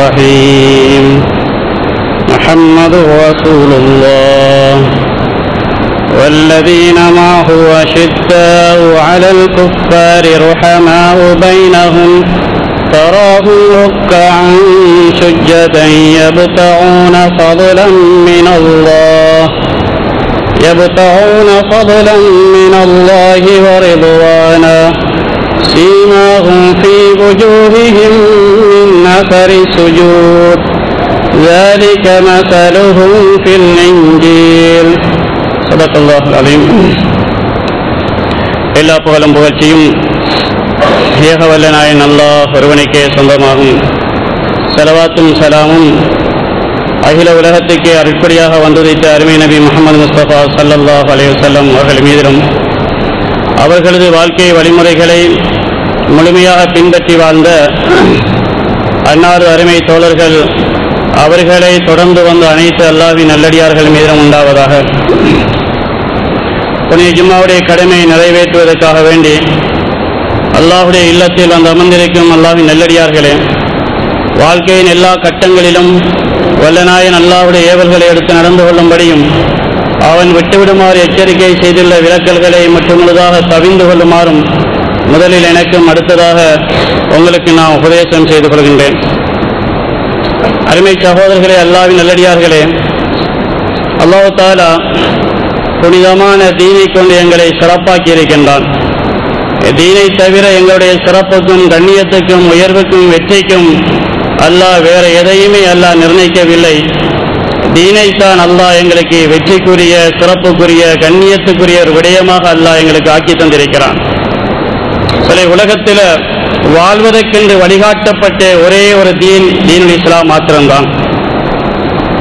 الرحيم محمد رسول الله والذين معه أشداء على الكفار رحماء بينهم تراهم ركعا سجدا يبتغون فضلا من الله ورضوانا سيماهم في وجوههم من أثر السجود ذلك مثلهم في الإنجيل صدق الله العظيم. எல்லா புகழும் புகழ்ச்சியும் ஏகவல்ல நாயன் அல்லாஹ் ஒருவனுக்கே சொந்தமாகும். ஸலவாத்தும் ஸலாமும் அகில உலகத்துக்கே அருட்படியாக வந்துரைத்த அருமை நபி முஹம்மது முஸ்தபா ஸல்லல்லாஹு அலைஹி வஸல்லம் அவர்கள் மீதிலும் அவர்களது வாழ்க்கை வழிமுறைகளை முழுமையாக பின்பற்றி வாழ்ந்த அன்னார் அருமை தோழர்கள் அவர்களை தொடர்ந்து வந்த அனைத்து அல்லாஹ்வின் நல்லடியார்கள் மீதும் உண்டாவதாக. புனித ஜும்மாவுடைய கடமையை நிறைவேற்றுவதற்காக வேண்டி அல்லாஹ்வுடைய இல்லத்தில் வந்து அமர்ந்திருக்கும் அல்லாஹ்வின் நல்லடியார்களே, வாழ்க்கையின் எல்லா கட்டங்களிலும் வல்லநாயன் அல்லாஹ்வுடைய ஏவல்களை எடுத்து நடந்து கொள்ளும்படியும் அவன் விட்டுவிடுமாறு எச்சரிக்கை செய்துள்ள விலக்கல்களை முற்றுமுழுதாக தவிந்து கொள்ளுமாறும் முதலில் எனக்கும் அடுத்ததாக உங்களுக்கு நான் உபதேசம் செய்து கொள்கின்றேன். அருமை சகோதரர்களே, அல்லாஹ்வின் நல்லடியார்களே, அல்லாஹ் தஆலா புனிதமான தீனை கொண்டு எங்களை சிறப்பாக்கி இருக்கின்றான். தீனை தவிர எங்களுடைய சிறப்புக்கும் கண்ணியத்துக்கும் உயர்வுக்கும் வெற்றிக்கும் அல்லாஹ் வேற எதையுமே அல்லாஹ் நிர்ணயிக்கவில்லை. தீனைத்தான் அல்லாஹ் எங்களுக்கு வெற்றிக்குரிய, சிறப்புக்குரிய, கண்ணியத்துக்குரிய ஒரு விடயமாக அல்லாஹ் எங்களுக்கு ஆக்கி தந்திருக்கிறான். சில உலகத்தில் வாழ்வதற்கென்று வழிகாட்டப்பட்ட ஒரே ஒரு தீனுல் இஸ்லாம் மாத்திரம்தான்.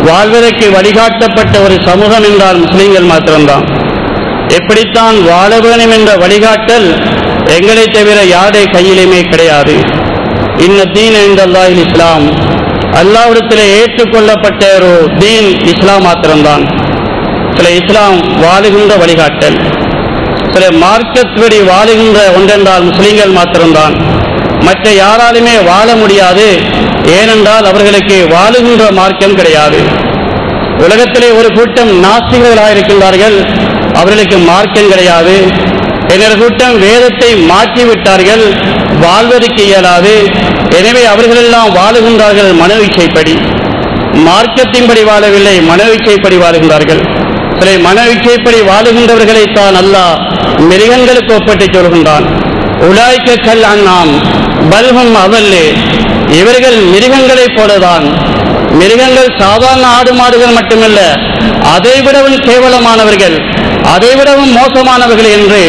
வாழ்வதற்கு வழிகாட்டப்பட்ட ஒரு சமூகம் என்றால் முஸ்லிம்கள் மாத்திரம்தான். எப்படித்தான் வாழ வேண்டும் என்ற வழிகாட்டல் எங்களை தவிர யாருடைய கையிலுமே கிடையாது. இன்ன தீன் இன்தல்லாஹில் இஸ்லாம், அல்லாஹ்விடத்தில் ஏற்றுக்கொள்ளப்பட்ட ஒரு தீன் இஸ்லாம் மாத்திரம்தான். சில இஸ்லாம் வாழுகின்ற வழிகாட்டல், சில மார்க்கத்படி வாழுகின்ற ஒன்றென்றால் முஸ்லிம்கள் மாத்திரம்தான். மற்ற யாராலுமே வாழ முடியாது. ஏனென்றால் அவர்களுக்கு வாழுகின்ற மார்க்கம் கிடையாது. உலகத்திலே ஒரு கூட்டம் நாஸ்திகர்களாக இருக்கின்றார்கள், அவர்களுக்கு மார்க்கம் கிடையாது. இன்னொரு கூட்டம் வேதத்தை மாற்றிவிட்டார்கள், வாழ்வதற்கு இயலாது. எனவே அவர்களெல்லாம் வாழுகின்றார்கள் மனோஇச்சைப்படி, மார்க்கத்தின்படி வாழவில்லை, மனோஇச்சைப்படி வாழுகின்றார்கள். சில மனோஇச்சைப்படி வாழுகின்றவர்களைத்தான் அல்லாஹ் மிருகங்களுக்கு ஒப்பிட்டு சொல்கின்றான். உலாய்க்க கல் அன்னாம் பல்ஹும் அவல்லே, இவர்கள் மிருகங்களைப் போலதான். மிருகங்கள் சாதாரண ஆடு மாடுகள் மட்டுமல்ல, அதைவிடவும் கேவலமானவர்கள், அதைவிடவும் மோசமானவர்கள் என்று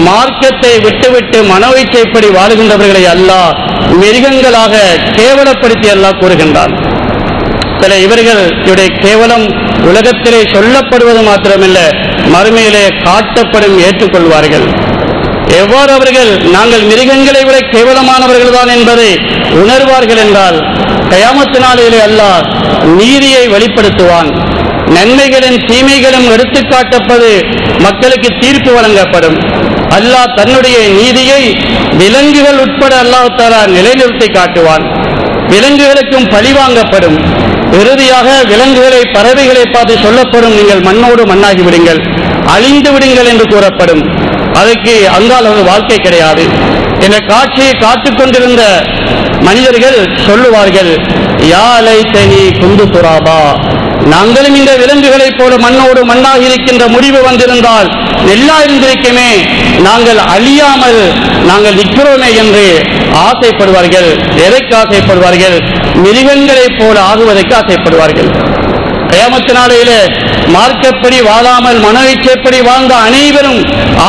மார்க்கத்தை விட்டுவிட்டு மனோஇச்சைப்படி வாழுகின்றவர்களை அல்லாஹ் மிருகங்களாக கேவலப்படுத்தி அல்லாஹ் கூறுகின்றான். சில இவர்களுடைய கேவலம் உலகத்திலே சொல்லப்படுவது மாத்திரமல்ல, மறுமையிலே காட்டப்படும், ஏற்றுக்கொள்வார்கள். எவ்வாறு அவர்கள் நாங்கள் மிருகங்களை விட கேவலமானவர்கள் தான் என்பதை உணர்வார்கள் என்றால், கயாமத்து நாளிலே அல்லாஹ் நீதியை வெளிப்படுத்துவான். நன்மைகளின் தீமைகளும் எடுத்துக்காட்டப்பது, மக்களுக்கு தீர்ப்பு வழங்கப்படும். அல்லாஹ் தன்னுடைய நீதியை விலங்குகள் உட்பட அல்லாஹ் தஆலா நிலைநிறுத்தி காட்டுவான். விலங்குகளுக்கும் பழிவாங்கப்படும். இறுதியாக விலங்குகளை, பறவைகளை பார்த்து சொல்லப்படும், நீங்கள் மண்ணோடு மண்ணாகி விடுங்கள், அழிந்து விடுங்கள் என்று கூறப்படும். அதற்கு அங்கால் ஒரு வாழ்க்கை கிடையாது. இந்த காட்சியை காத்துக் கொண்டிருந்த மனிதர்கள் சொல்லுவார்கள், யா லைத்தனி குந்து துராபா, நாங்களும் இந்த விலங்குகளைப் போல மண்ணோடு மண்ணாக இருக்கின்ற முடிவு வந்திருந்தால் நல்லா இருந்திருக்குமே, நாங்கள் அழியாமல் நாங்கள் நிற்கிறோமே என்று ஆசைப்படுவார்கள். எதற்கு ஆசைப்படுவார்கள்? மிருகங்களைப் போல ஆகுவதற்கு ஆசைப்படுவார்கள். கயாமத்து நாளையிலே மார்க்கப்படி வாழாமல் மனோஇச்சைப்படி வாழ்ந்த அனைவரும்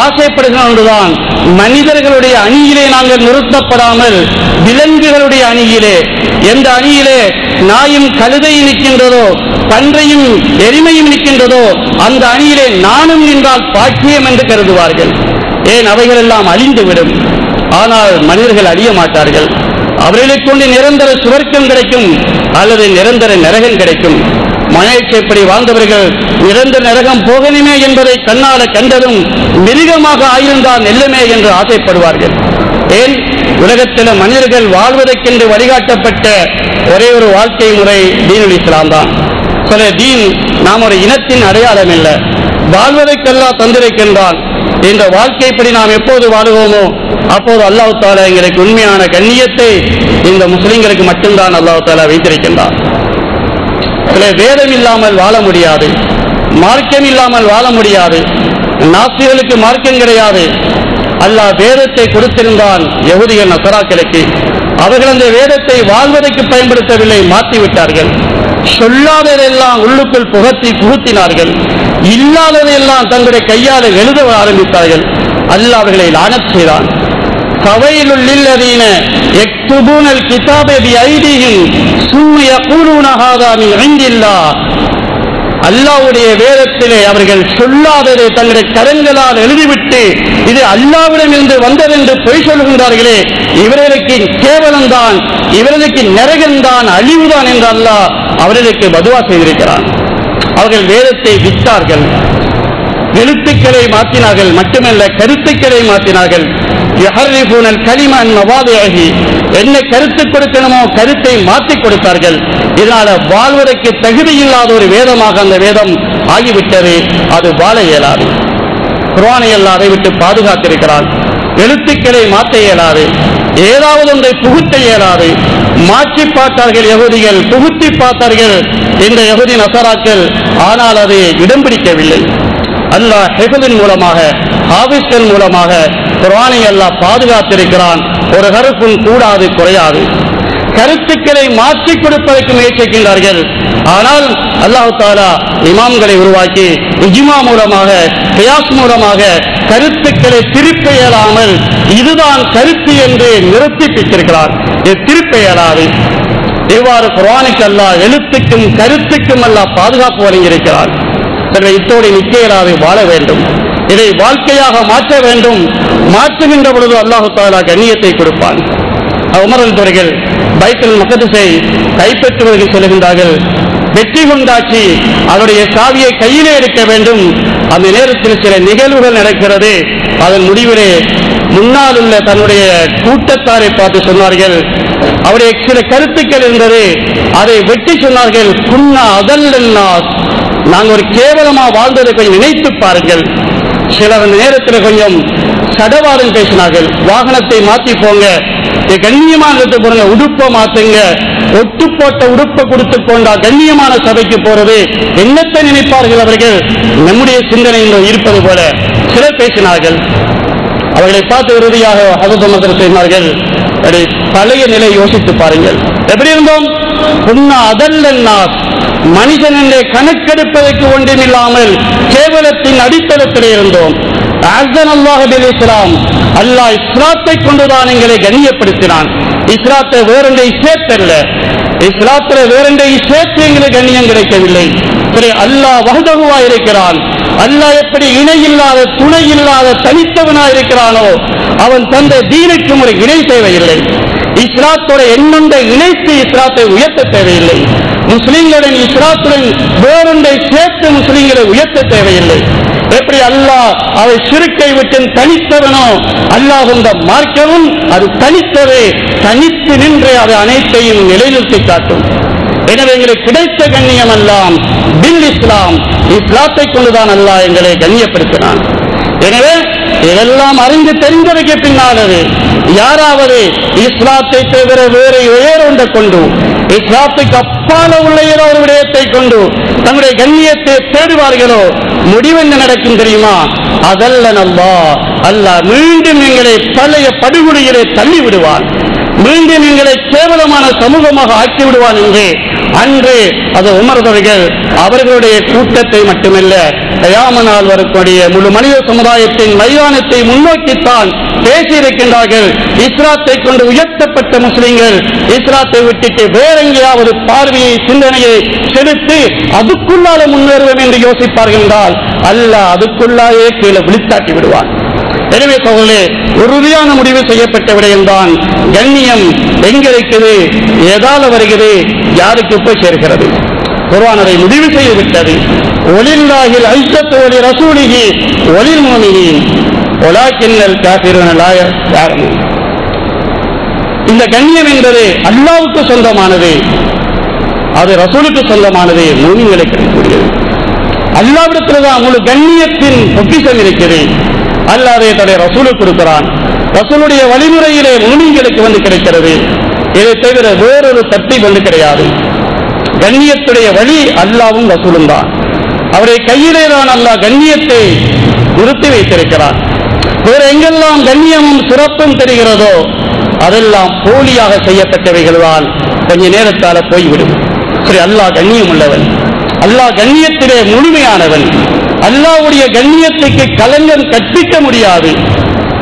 ஆசைப்படுகிற ஒன்றுதான், மனிதர்களுடைய அணியிலே நாங்கள் நிறுத்தப்படாமல் விலங்குகளுடைய அணியிலே, எந்த அணியிலே நாயும் கழுதையும் நிற்கின்றதோ, பன்றையும் எருமையும் நிற்கின்றதோ, அந்த அணியிலே நானும் நின்றால் பாக்கியம் என்று கருதுவார்கள். ஏன்? அவைகளெல்லாம் அழிந்துவிடும். ஆனால் மனிதர்கள் அழிய மாட்டார்கள். அவர்களுக்கு கொண்டு நிரந்தர சுவர்க்கம் கிடைக்கும் அல்லது நிரந்தர நரகம் கிடைக்கும். மனோஇச்சைப்படி வாழ்ந்தவர்கள் நிரந்தர நரகம் போகணுமே என்பதை கண்ணால கண்டதும் மிருகமாக ஆயிருந்தால் நெல்லுமே என்று ஆசைப்படுவார்கள். ஏன் உலகத்தில் மனிதர்கள் வாழ்வதற்கென்று வழிகாட்டப்பட்ட ஒரே ஒரு வாழ்க்கை முறை தீனுல் இஸ்லாம் தான். சில தீன் நாம் ஒரு இனத்தின் அடையாளம் இல்லை, வாழ்வதற்கெல்லாம் தந்திருக்கின்றான். இந்த வாழ்க்கைப்படி நாம் எப்போது வாழுவோமோ அப்போது அல்லாஹ் தஆலா எங்களுக்கு உண்மையான கண்ணியத்தை இந்த முஸ்லிம்களுக்கு மட்டும்தான் அல்லாஹ் தஆலா வைத்திருக்கின்றார். சில வேதம் இல்லாமல் வாழ முடியாது, மார்க்கம் இல்லாமல் வாழ முடியாது. நாஸ்திகளுக்கு மார்க்கம் கிடையாது. அல்லாஹ் வேதத்தை கொடுத்திருந்தான் யஹூதிகள் நசராக்களுக்கு. அவர்கள் அந்த வேதத்தை வாழ்வதற்கு பயன்படுத்தவில்லை, மாற்றிவிட்டார்கள். சொல்லாததெல்லாம் உள்ளுக்குள் புகுத்தினார்கள், இல்லாததையெல்லாம் தங்களுடைய கையால் எழுத ஆரம்பித்தார்கள். அல்லாஹ் அவர்களை லானத் செய்தான். ஃபவைலுல் லில்லதீன யக்துபூனல் கிதாப பிஐதீஹிம் சும்ம யகூலூன ஹாதா மின் இன்டில்லாஹ். அல்லாஹ்வுடைய வேதத்திலே அவர்கள் சொல்லாததை தங்களுடைய கரங்களால் எழுதிவிட்டு இது அல்லாஹ்விடமிருந்து வந்ததென்று பொய் சொல்கின்றார்களே, இவர்களுக்கு கேவலம்தான், இவர்களுக்கு நரகம்தான், அழிவுதான் என்று அல்லாஹ் அவர்களுக்கு பதுவா செய்திருக்கிறான். அவர்கள் வேதத்தை விற்றார்கள், எழுத்துக்களை மாற்றினார்கள், மட்டுமல்ல கருத்துக்களை மாற்றினார்கள். என்ன கருத்து கொடுக்கணுமோ கருத்தை மாற்றி கொடுத்தார்கள். இதனால வாழ்வதற்கு தகுதி இல்லாத ஒரு வேதமாக அந்த வேதம் ஆகிவிட்டது. அது வாழ இயலாது. குர்ஆனை அல்லாஹ் அதை விட்டு பாதுகாத்திருக்கிறான். எழுத்துக்களை மாற்ற இயலாது, ஏதாவது ஒன்றை புகுத்த இயலாது. மாற்றி பார்த்தார்கள் யஹூதிகள், புகுத்தி பார்த்தார்கள் இந்த யஹூதி நசராக்கள். ஆனால் அது இடம் பிடிக்கவில்லை. அல்லாஹ் ஹிஃப்தின் மூலமாக, ஹாஃபிஸ்கள் மூலமாக குர்ஆனை அல்லாஹ் பாதுகாத்திருக்கிறான். ஒரு ஹர்ஃபும் கூடாது, குறையாது. கருத்துக்களை மாற்றி கொடுப்பதற்கு முயற்சிக்கின்றார்கள். ஆனால் அல்லாஹ் தஆலா இமாம்களை உருவாக்கி இஜ்மா மூலமாக, கியாஸ் மூலமாக கருத்துக்களை திருப்ப இயலாமல் இதுதான் கருத்து என்று நிறுத்திப்பித்திருக்கிறார். இது திருப்ப இயலாது. இவ்வாறு குர்ஆனுக்கு அல்லாஹ் எழுத்துக்கும் கருத்துக்கும் அல்லாஹ் பாதுகாப்பு வழங்கியிருக்கிறார். இத்தோடு நிச்சயராக வாழ வேண்டும், இதை வாழ்க்கையாக மாற்ற வேண்டும். மாற்றுகின்ற பொழுது அல்லாஹ் தஆலா கண்ணியத்தை கொடுப்பான். உமர் அவர்கள் பைத்துல் மக்திஸை கைப்பற்றுவதற்கு சொல்லுகின்றார்கள். வெற்றி கொண்டாட்சி அதனுடைய சாவியை கையிலே எடுக்க வேண்டும். அந்த நேரத்தில் சில நிகழ்வுகள் நடக்கிறது. அதன் முடிவிலே முன்னால் உள்ள தன்னுடைய கூட்டத்தாரை பார்த்து சொன்னார்கள், அவருடைய சில கருத்துக்கள் இருந்தது, அதை வெட்டி சொன்னார்கள். குன்னா அதல்லாஸ், நாங்கள் ஒரு கேவலமா வாழ்ந்ததை கொஞ்சம் நினைத்து பாருங்கள். சிலர் நேரத்தில் கொஞ்சம் சடவாரம் பேசினார்கள். வாகனத்தை மாற்றி போங்க, கண்ணியமான போறங்க, உடுப்பை மாத்துங்க, ஒட்டு போட்ட உடுப்பை கொடுத்து கொண்டா கண்ணியமான சபைக்கு போறது. என்னத்தை நினைப்பார்கள் அவர்கள்? நம்முடைய சிந்தனை இருப்பது போல சிலர் பேசினார்கள். அவர்களை பார்த்து இறுதியாக ஹஸரத் உமர் சொன்னார்கள், பழைய நிலை யோசித்து பாருங்கள், எப்படி இருந்தோம்? புன்னா அதல்லாஸ், மனிதன் என்றே கணக்கெடுப்பதற்கு ஒன்றுமில்லாமல் கேவலத்தின் அடித்தளத்தில் இருந்தோம். அல்லாஹ் இஸ்லாத்தை கொண்டுதான் எங்களை கண்ணியப்படுத்தினான். இஸ்லாத்தை வேறொன்றை சேர்த்தல்ல, இஸ்லாத்தில் வேறொன்றை சேர்த்து எங்களுக்கு கண்ணியம் கிடைக்கவில்லை. அல்லாஹ் வஹ்தஹுவா இருக்கிறான். அல்லாஹ் எப்படி இணை இல்லாத, துணை இல்லாத, தனித்தவனா இருக்கிறானோ அவன் தந்த தீனுக்கும் ஒரு இணை தேவையில்லை. இஸ்லாத்தோட எண்ணொன்றை இணைத்து இஸ்லாத்தை உயர்த்த தேவையில்லை. முஸ்லிம்களுடன் இஸ்லாத்துடன் வேறொன்றை சேர்த்து முஸ்லிம்களை உயர்த்த தேவையில்லை. எப்படி அல்லாஹ் அவை ஷிர்க்கை விட்டு தனித்தவனோ அல்லாஹ் இந்த மார்க்கவும் அது தனித்தது, தனித்து நின்று அது அனைத்தையும் நிலைநிறுத்தி காட்டும். எனவே எங்களுக்கு கிடைத்த கண்ணியம் எல்லாம் பில் இஸ்லாம், இஸ்லாத்தை கொண்டுதான் அல்லாஹ் எங்களை கண்ணியப்படுத்தினான். எனவே இதெல்லாம் அறிந்து தெரிந்ததற்கு பின்னாலது யாராவது இஸ்லாத்தை தவிர வேறு வேறொன்றை கொண்டு, இஸ்லாத்துக்கு அப்பால உள்ள ஏதோ ஒரு விடயத்தை கொண்டு தங்களுடைய கண்ணியத்தை தேடுவார்களோ முடிவென்ன நடக்கும் தெரியுமா? அதல்ல அல்லாஹ் மீண்டும் எங்களை பழைய படுகொலையிலே தள்ளி விடுவான், மீண்டும் எங்களை கேவலமான சமூகமாக ஆக்கி விடுவான் என்று அன்று அது உமர்ந்தவர்கள் அவர்களுடைய கூட்டத்தை மட்டுமல்ல, கயாமனால் வரக்கூடிய முழு மனித சமுதாயத்தின் மைதானத்தை முன்னோக்கித்தான் பேசியிருக்கின்றார்கள். இஸ்லாத்தை கொண்டு உயர்த்தப்பட்ட முஸ்லிம்கள் இஸ்லாத்தை விட்டுட்டு வேற எங்கேயாவது பார்வையை, சிந்தனையை செலுத்தி அதுக்குள்ளால முன்னேறுவோம் என்று யோசிப்பார்கள் என்றால் அல்லாஹ் அதுக்குள்ளாயே கீழே விழித்தாட்டி விடுவான். எனவே சகோதரே, உறுதியான முடிவு செய்யப்பட்ட விடயம்தான் கண்ணியம் எங்க இருக்குது, எதால வருகிறது, யாருக்கு போய் சேர்க்கிறது? குர்ஆன் அதை முடிவு செய்துவிட்டது. ஒலில்லாஹில் ஐஸத்து வலி ரசூலிஹி வலில் முஃமினீன் வலாக்கின்னல் காஃபிரூன லா யஅலமூன். இந்த கண்ணியம் என்பது அல்லாஹ்வுக்கு சொந்தமானது, அது ரசூலுக்கு சொந்தமானது, முஃமின்களுக்கு கிடைக்கக்கூடியது. அல்லாஹ்விடத்தில் தான் முழு கண்ணியத்தின் பொக்கிஷம் இருக்கிறது. அல்லாஹ் அதை தன்னுடைய ரசூலுக்கு கொடுக்கிறான். ரசூலுடைய வழிமுறையிலே முஃமின்களுக்கு வந்து கிடைக்கிறது. இதை தவிர வேறொரு தர்த்தீப் வந்து கிடையாது. கண்ணியத்துடைய வழி அல்லாஹ்வும் ரசூலும் தான். அவருடைய கையிலே தான் அல்லாஹ் கண்ணியத்தை நிறுத்தி வைத்திருக்கிறார். வேறு எங்கெல்லாம் கண்ணியமும் சிறப்பும் தெரிகிறதோ அதெல்லாம் போலியாக செய்யப்பட்டவைகள் தான் கொஞ்ச நேரத்தால போய்விடும். சரி, அல்லாஹ் கண்ணியம் உள்ளவன், அல்லாஹ் கண்ணியத்திலே முழுமையானவன். அல்லாஹ்வுடைய கண்ணியத்துக்கு களங்கம் கற்பிக்க முடியாது.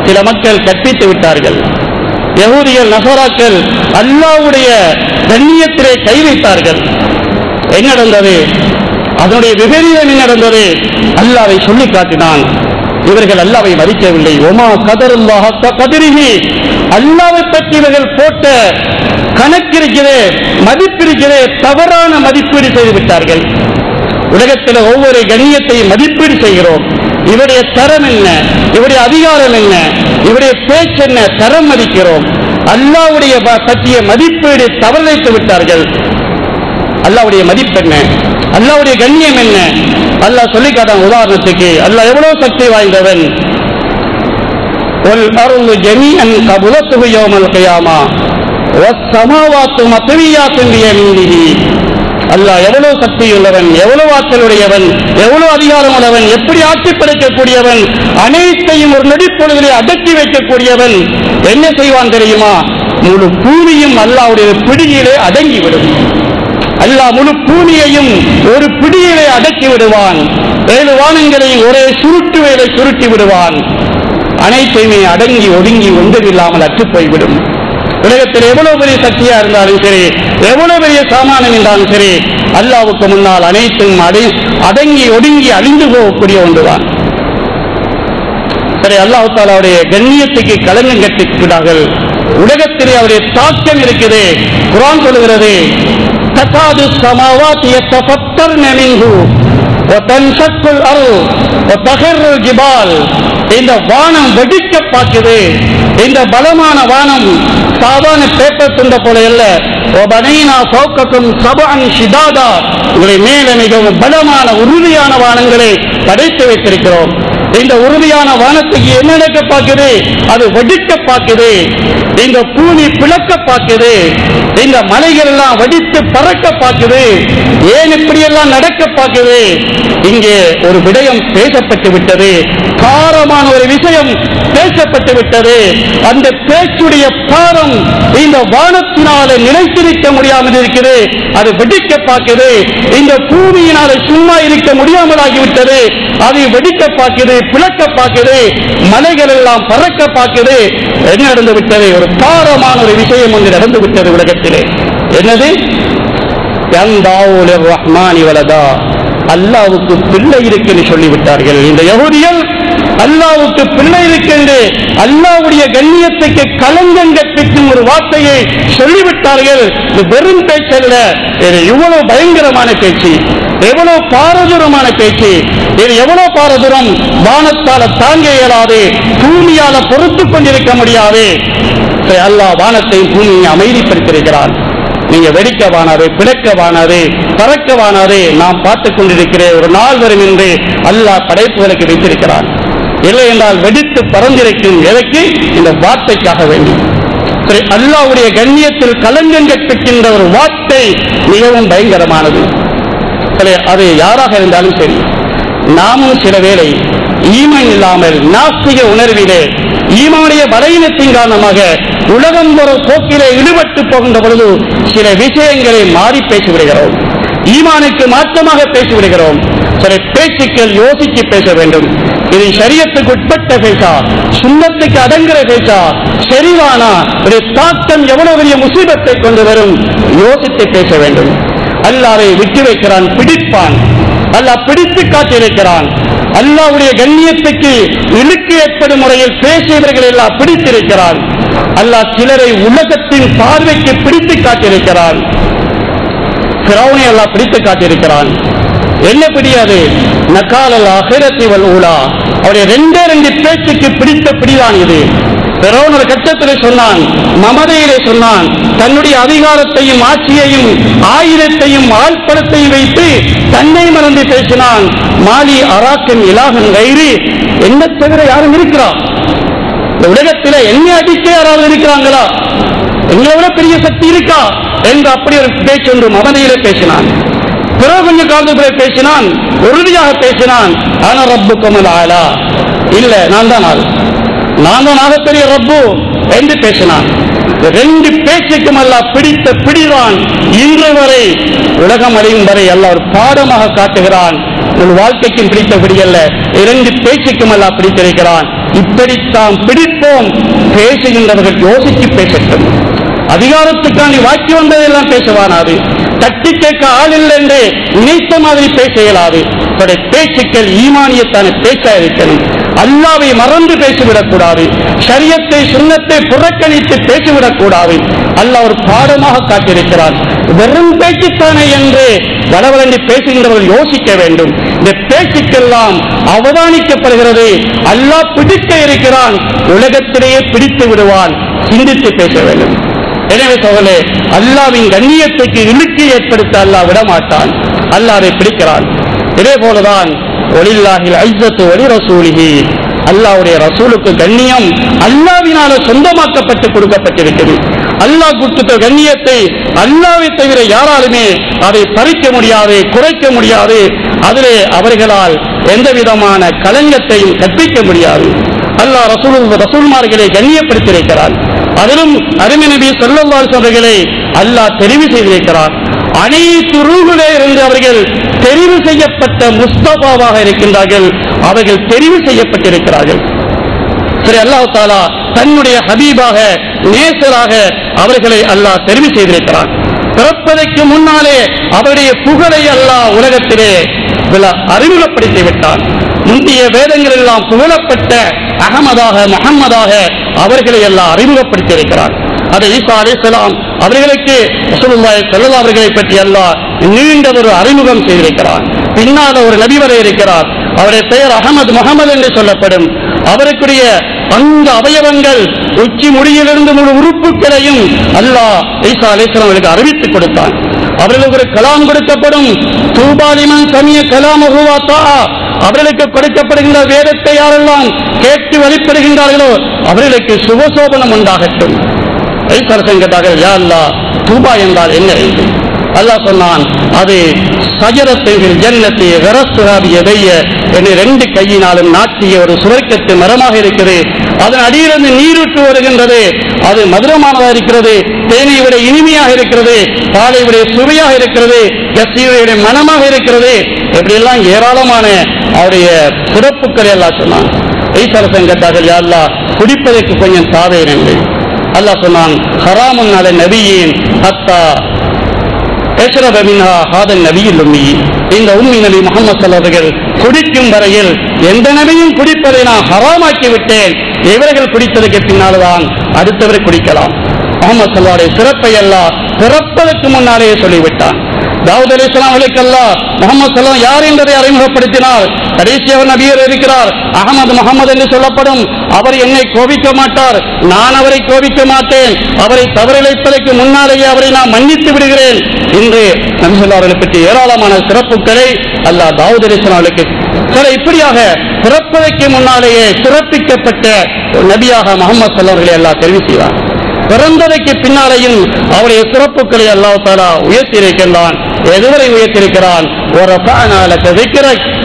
சில மக்கள் கற்பித்து விட்டார்கள். யஹூதிகள் நஸராக்கள் அல்லாஹ்வுடைய கண்ணியத்திலே கை வைத்தார்கள். என்ன நடந்தது? அதனுடைய விபரீதம் என்ன நடந்தது? அல்லாஹ்வை சொல்லி காட்டினான். இவர்கள் அல்லாஹ்வை மதிக்கவில்லை. ஒமா கதருல்லாஹ கதரிஹி, அல்லாஹ்வை பற்றி இவர்கள் போட்ட கணக்கிருக்கிறே, மதிப்பிருக்கிறே, தவறான மதிப்பீடு செய்து விட்டார்கள். உலகத்தில் ஒவ்வொரு கண்ணியத்தையும் மதிப்பீடு செய்கிறோம். இவருடைய தரம் என்ன, இவருடைய அதிகாரம் என்ன, இவருடைய பேச்சு என்ன, தரம் மதிக்கிறோம். அல்லாஹ்வுடைய பற்றிய மதிப்பீடு தவறித்து விட்டார்கள். அல்லாஹ்வுடைய மதிப்பு என்ன, அல்லாஹ்வுடைய கண்ணியம் என்ன? அல்லாஹ் சொல்லி காட்டான். உதாரணத்துக்கு அல்லாஹ் எவ்வளவு சக்தி வாய்ந்தவன். வல் அர்து ஜமீஅன் கபலத்துஹு யௌமல் கியாமா வஸ் ஸமாவாத்து மத்வியாத்துன் பியமீனிஹி. அல்லாஹ் எவ்வளவு சக்தி உள்ளவன், எவ்வளவு ஆற்றலுடையவன், எவ்வளவு அதிகாரம் உள்ளவன், எப்படி ஆட்சி படைக்கக்கூடியவன், அனைத்தையும் ஒரு நொடிப்பொழுதிலே அடக்கி வைக்கக்கூடியவன். என்ன செய்வான் தெரியுமா? முழு பூமியும் அல்லாஹ்வுடைய பிடியிலே அடங்கிவிடும். அல்லாஹ் முழு பூமியையும் ஒரு பிடியிலே அடக்கி விடுவான். 7 வானங்களையும் ஒரே சுருட்டு வேலை சுருட்டி விடுவான். அனைத்தையுமே அடங்கி ஒடுங்கி ஒன்றுமில்லாமல் அற்று போய்விடும். உலகத்தில் எவ்வளவு பெரிய சக்தியா இருந்தாலும் சரி, எவ்வளவு பெரிய சாமானம் என்றாலும் சரி, அல்லாஹ்வுக்கு முன்னால் அனைத்தும் அடங்கி ஒடுங்கி அழிந்து போகக்கூடிய ஒன்றுதான். சரி, அல்லாஹ் தஆலாவுடைய கண்ணியத்துக்கு களங்கம் கட்டிவிட்டார்கள். உலகத்திலே அவருடைய தாக்கம் இருக்குது. குர்ஆன் சொல்கிறது, தகாது ஸமாவாத்து யத்தஃபத்தர்ன மின்ஹு வதன்ஷக்குல் அர்து வதஹர்ருல் ஜிபால். இந்த வானம் வெடிக்க பார்க்குது. இந்த பலமான வானம் சாதாரண பேப்பர் துண்ட போல அல்ல. வபனைனா ஃபௌகக்கும் சபஅன் ஷிதாதா, உங்களை மேலே மிகவும் பலமான உறுதியான வானங்களை படைத்து வைத்திருக்கிறோம். இந்த உறுதியான வானத்துக்கு என்ன நடக்க பார்க்குது? அது வெடிக்க பார்க்குது. இந்த பூமி பிளக்க பார்க்குது. இந்த மலைகள் எல்லாம் வெடித்து பறக்க பார்க்குது. ஏன் இப்படி எல்லாம் நடக்க பார்க்குது? இங்கே ஒரு விடயம் பேசப்பட்டு விட்டது. பாரமான ஒரு விஷயம் பேசப்பட்டு விட்டது. அந்த பேச்சுடைய பாரம் இந்த வானத்தினால நிலைத்திருக்க முடியாமல் இருக்கிறது. அது வெடிக்க பார்க்குது. இந்த பூமியினால சும்மா இருக்க முடியாமல் ஆகிவிட்டது. அது வெடிக்க பார்க்குது, பிளக்க பார்க்குது, மலைகள் எல்லாம் பறக்க பார்க்குது. என்ன நடந்து விட்டது? ஒரு பாரமான ஒரு விஷயம் ஒன்று நடந்து விட்டது உலகத்திலே. என்னது? ரஹ்மானி வலதா, அல்லாஹ்வுக்கு பிள்ளை இருக்குன்னு சொல்லிவிட்டார்கள். இந்த யஹூதிகள் அல்லாஹ்வுக்கு பிள்ளை இருக்கின்ற அல்லாஹ்வுடைய கண்ணியத்துக்கு களங்கம் கற்பிக்கும் ஒரு வார்த்தையை சொல்லிவிட்டார்கள். இது வெறும் பேச்சல்ல, இது எவ்வளவு பயங்கரமான பேச்சு, எவ்வளவு பாரதூரமான பேச்சு. இது எவ்வளவு பாரதூரம், வானத்தால தாங்க இயலாது, பூமியால பொறுத்துக் கொண்டிருக்க முடியாது. அல்லாஹ் வானத்தையும் பூமியை அமைதிப்படுத்தியிருக்கிறான். நீங்க வெடிக்க வானாது, பிளக்க வானாது, பறக்க வானாது, நாம் பார்த்துக் கொண்டிருக்கிற ஒரு நாள் வரும் என்று அல்லாஹ் படைப்புகளுக்கு வைத்திருக்கிறான். இல்லை என்றால் வெடித்து பறந்திருக்கும். எதற்கு? இந்த வார்த்தைக்காக வேண்டி. சரி, அல்லாஹ்வுடைய கண்ணியத்தில் களங்கம் கற்பிக்கின்ற ஒரு வார்த்தை மிகவும் பயங்கரமானது. சரி, அது யாராக இருந்தாலும் சரி, நாமும் சில வேளை ஈமான் இல்லாமல் நாஸ்திக உணர்விலே ஈமானுடைய பலவீனத்தின் காரணமாக உலகம் ஒரு போக்கிலே ஈடுபட்டு போகின்ற பொழுது சில விஷயங்களை மாறி பேசிவிடுகிறோம். ஈமானுக்கு மாற்றமாக பேசிவிடுகிறோம். சில பேச்சுக்கள் யோசித்து பேச வேண்டும். இது ஷரியத்துக்கு உட்பட்ட பேசா, சுன்னத்துக்கு அடங்குற பேசா, சரிவானா, ஒரு தாக்கம் எவ்வளவு பெரிய முசீபத்தை கொண்டு வரும், யோசித்து பேச வேண்டும். அல்லாஹ்வை விட்டு வைக்கிறான், பிடிப்பான். அல்லாஹ் பிடித்து காட்டியிருக்கிறான். அல்லாஹ்வுடைய கண்ணியத்துக்கு இழுக்கு ஏற்படும் முறையில் பேசியவர்கள் எல்லாம் பிடித்திருக்கிறான். அல்லாஹ் சிலரை உலகத்தின் பார்வைக்கு பிடித்து காட்டியிருக்கிறான். ஃபிரௌனை அல்லாஹ் பிடித்து காட்டியிருக்கிறான். என்ன பிடியாது? நகாலல் ஆகிரத்தி வல் ஊலா, அவருடைய 2 பேச்சுக்கு பிடித்த பிடிதான் இது. பிறவுன் ஒரு கட்டத்திலே சொன்னான், மமதையிலே சொன்னான், தன்னுடைய அதிகாரத்தையும் ஆட்சியையும் ஆயுதத்தையும் ஆழ்படத்தையும் வைத்து தன்னை மறந்து பேசினான். மாலி அராக்கன் இலாகன் கைரி, என்ன தவிர யாரும் இருக்கிறார் இந்த உலகத்தில? என்னை அடிக்க யாராவது இருக்கிறாங்களா? எங்களை விட பெரிய சக்தி இருக்கா என்று அப்படி ஒரு பேச்சு ஒன்று மமதையிலே பேசினான். பிறகு கொஞ்சம் காலத்துக்குள்ளே பேசினான், உறுதியாக பேசினான், ஆனா ரப்புக்கும் ஆலா, இல்ல நான் தான் ஆள், நான் தான் ஆகப்பெரிய ரப்பு என்று பேசினான். ரெண்டு பேச்சுக்கும் அல்லாஹ் பிடித்த பிடிதான் இன்று வரை உலகம் அடையும் வரை அல்லாஹ் ஒரு பாடமாக காட்டுகிறான். உங்கள் வாழ்க்கைக்கும் பிடித்த பிடியல்ல, இரண்டு பேச்சுக்கும் அல்லாஹ் பிடித்திருக்கிறான். இப்படித்தான் பிடிப்போம். பேசுகின்றவர்கள் யோசித்து பேசட்டும். அதிகாரத்துக்காண்டி வாக்கி வந்ததெல்லாம் பேசுவானாது, தட்டி கேட்க ஆள் இல்லை என்று நினைத்த மாதிரி பேச இயலாது. பேச்சுக்கள் ஈமானியத்தான பேச்சா இருக்கணும். அல்லாவை மறந்து பேசிவிடக் கூடாது. ஷரியத்தை சுன்னத்தை புறக்கணித்து பேசிவிடக் கூடாது. அல்லாஹ் ஒரு பாடமாக காட்டியிருக்கிறான். வெறும் பேச்சுத்தானே என்று வளவளந்து பேசுகின்றவர்கள் யோசிக்க வேண்டும். இந்த பேச்சுக்கெல்லாம் அவதானிக்கப்படுகிறது. அல்லாஹ் பிடிக்க இருக்கிறான், உலகத்திலேயே பிடித்து விடுவான். சிந்தித்து பேச வேண்டும். எனவே சோழே, அல்லாவின் கண்ணியத்துக்கு இழுக்கு ஏற்படுத்த அல்லாஹ் விடமாட்டான். அல்லாஹ் அதை பிடிக்கிறான். இதே போலதான் ஒலில்லாஹில் ஐஸத்து ஒலி ரசூலிஹி, அல்லாஹ்வுடைய ரசூலுக்கு கண்ணியம் அல்லாஹ்வினால சொந்தமாக்கப்பட்டு கொடுக்கப்பட்டிருக்கிறது. அல்லாஹ் கொடுத்த கண்ணியத்தை அல்லாஹ்வை தவிர யாராலுமே அதை பறிக்க முடியாது, குறைக்க முடியாது. அதிலே அவர்களால் எந்த விதமான களங்கத்தையும் கற்பிக்க முடியாது. அல்லாஹ் ரசூல்மார்களை கண்ணியப்படுத்தியிருக்கிறார். அதிலும் அருமை நபி ஸல்லல்லாஹு அலைஹி வஸல்லம் அவர்களை அல்லாஹ் தெரிவு செய்திருக்கிறார். அனைத்து ரூஹிலே இருந்து அவர்கள் தெரிவு செய்யப்பட்ட முஸ்தபாவாக இருக்கின்றார்கள். அவர்கள் தெரிவு செய்யப்பட்டிருக்கிறார்கள். சரி, அல்லாஹ் தஆலா தன்னுடைய ஹபீபாக நேசராக அவர்களை அல்லாஹ் தெரிவு செய்திருக்கிறார். பிறப்பதற்கு முன்னாலே அவருடைய புகழை அல்லாஹ் உலகத்திலே அறிமுகப்படுத்தி விட்டான். முந்தைய வேதங்கள் எல்லாம் புகழப்பட்ட அகமதாக முஹம்மதாக அவர்களை எல்லாம் அறிமுகப்படுத்தி இருக்கிறார். அதை ஈசா அலைஹிஸ்ஸலாம் அவர்களுக்கு ரசூலுல்லாஹி ஸல்லல்லாஹு அலைஹி அவர்களை பற்றி அல்லாஹ் நீண்ட ஒரு அறிமுகம் செய்திருக்கிறார். பின்னால் ஒரு நபி வர இருக்கிறார். அவருடைய பெயர் அகமது முகமது என்று சொல்லப்படும். அவருக்குரிய அந்த அவயவங்கள் உச்சி முடியிலிருந்து முழு உறுப்புகளையும் அல்லாஹ் ஈசா அலைஹிஸ்ஸலாம் அவர்களுக்கு அறிவித்துக் கொடுத்தான். அவர்களுக்கு ஒரு கலாம் கொடுக்கப்படும். தூபாலிமன் சமிய கலாமஹு வ தஆ, அவர்களுக்கு கொடுக்கப்படுகின்ற வேதத்தை யாரெல்லாம் கேட்டு வழிபடுகின்றார்களோ அவர்களுக்கு சுபசோபனம் உண்டாகட்டும். கேட்டார்கள், யா அல்லாஹ், தூபா என்றால் என்ன என்று. அல்லாஹ் சொன்னான், அது சஜரத்தில் ஜன்னத்தி வரஸ்துராபியதைய என்று ரெண்டு கையினாலும் நாட்டிய ஒரு சுவர்க்கத்து மரமாக இருக்கிறது. அதன் அடியிலிருந்து நீரூற்று வருகின்றது. அது மதுரமானதாக இருக்கிறது, தேனை விட இனிமையாக இருக்கிறது, பாலை விட சுவையாக இருக்கிறது, கஸ்தூரியுடைய மனமாக இருக்கிறது. இப்படியெல்லாம் ஏராளமான அவருடைய சிறப்புக்களை எல்லாம் சொன்னான். கேட்டார்கள், யா அல்லாஹ், குடிப்பதற்கு கொஞ்சம் தாவேன் என்று. அல்லாஹ் சொன்னான், ஹராமுன் அலை நபியின் ஹத்தா தஷ்ரப மின்ஹா ஹாதன் நபியுல் உம்மி, இந்த உம்மி நபி முஹம்மது ஸல்லல்லாஹு அலைஹி வஸல்லம் குடிக்கும் வரையில் எந்த நபியும் குடிப்பதை நான் ஹராமாக்கி விட்டேன். இவர்கள் குடித்ததுக்கு பின்னால்தான் அடுத்தவரை குடிக்கலாம். முஹம்மது ஸல்லல்லாஹு அலைஹி வஸல்லம் சிறப்பை அல்லாஹ் பிறப்பதற்கு முன்னாலேயே சொல்லிவிட்டான். தாவூத் அலைஹிஸ்ஸலாம் அவர்களுக்கு அல்லாஹ் முஹம்மது ஸல்லல்லாஹு யார் என்பதை அறிமுகப்படுத்தினார். கடைசியாக நபியர் இருக்கிறார், அகமது முகமது என்று சொல்லப்படும். அவர் என்னை கோபிக்க மாட்டார், நான் அவரை கோபிக்க மாட்டேன். அவரை தவறிழைப்பதற்கு முன்னாலேயே அவரை நான் மன்னித்து விடுகிறேன் என்று நபி ஸல்லல்லாஹு அலைஹி வஸல்லம் பற்றி ஏராளமான சிறப்புகளை அல்லாஹ் தாவூத் அலைஹிஸ்ஸலாம் அவர்களுக்கு சில இப்படியாக பிறப்பதற்கு முன்னாலேயே சிறப்பிக்கப்பட்ட நபியாக முஹம்மது ஸல்லல்லாஹு அலைஹி வஸல்லம் அல்லாஹ் தெரிவு செய்தார். பிறந்ததைக்கு பின்னாலேயும் அவருடைய சிறப்புகளை அல்லாஹ் தஆலா உயர்த்தியிருக்கின்றான். எதுவரை உயர்த்தியிருக்கிறான்?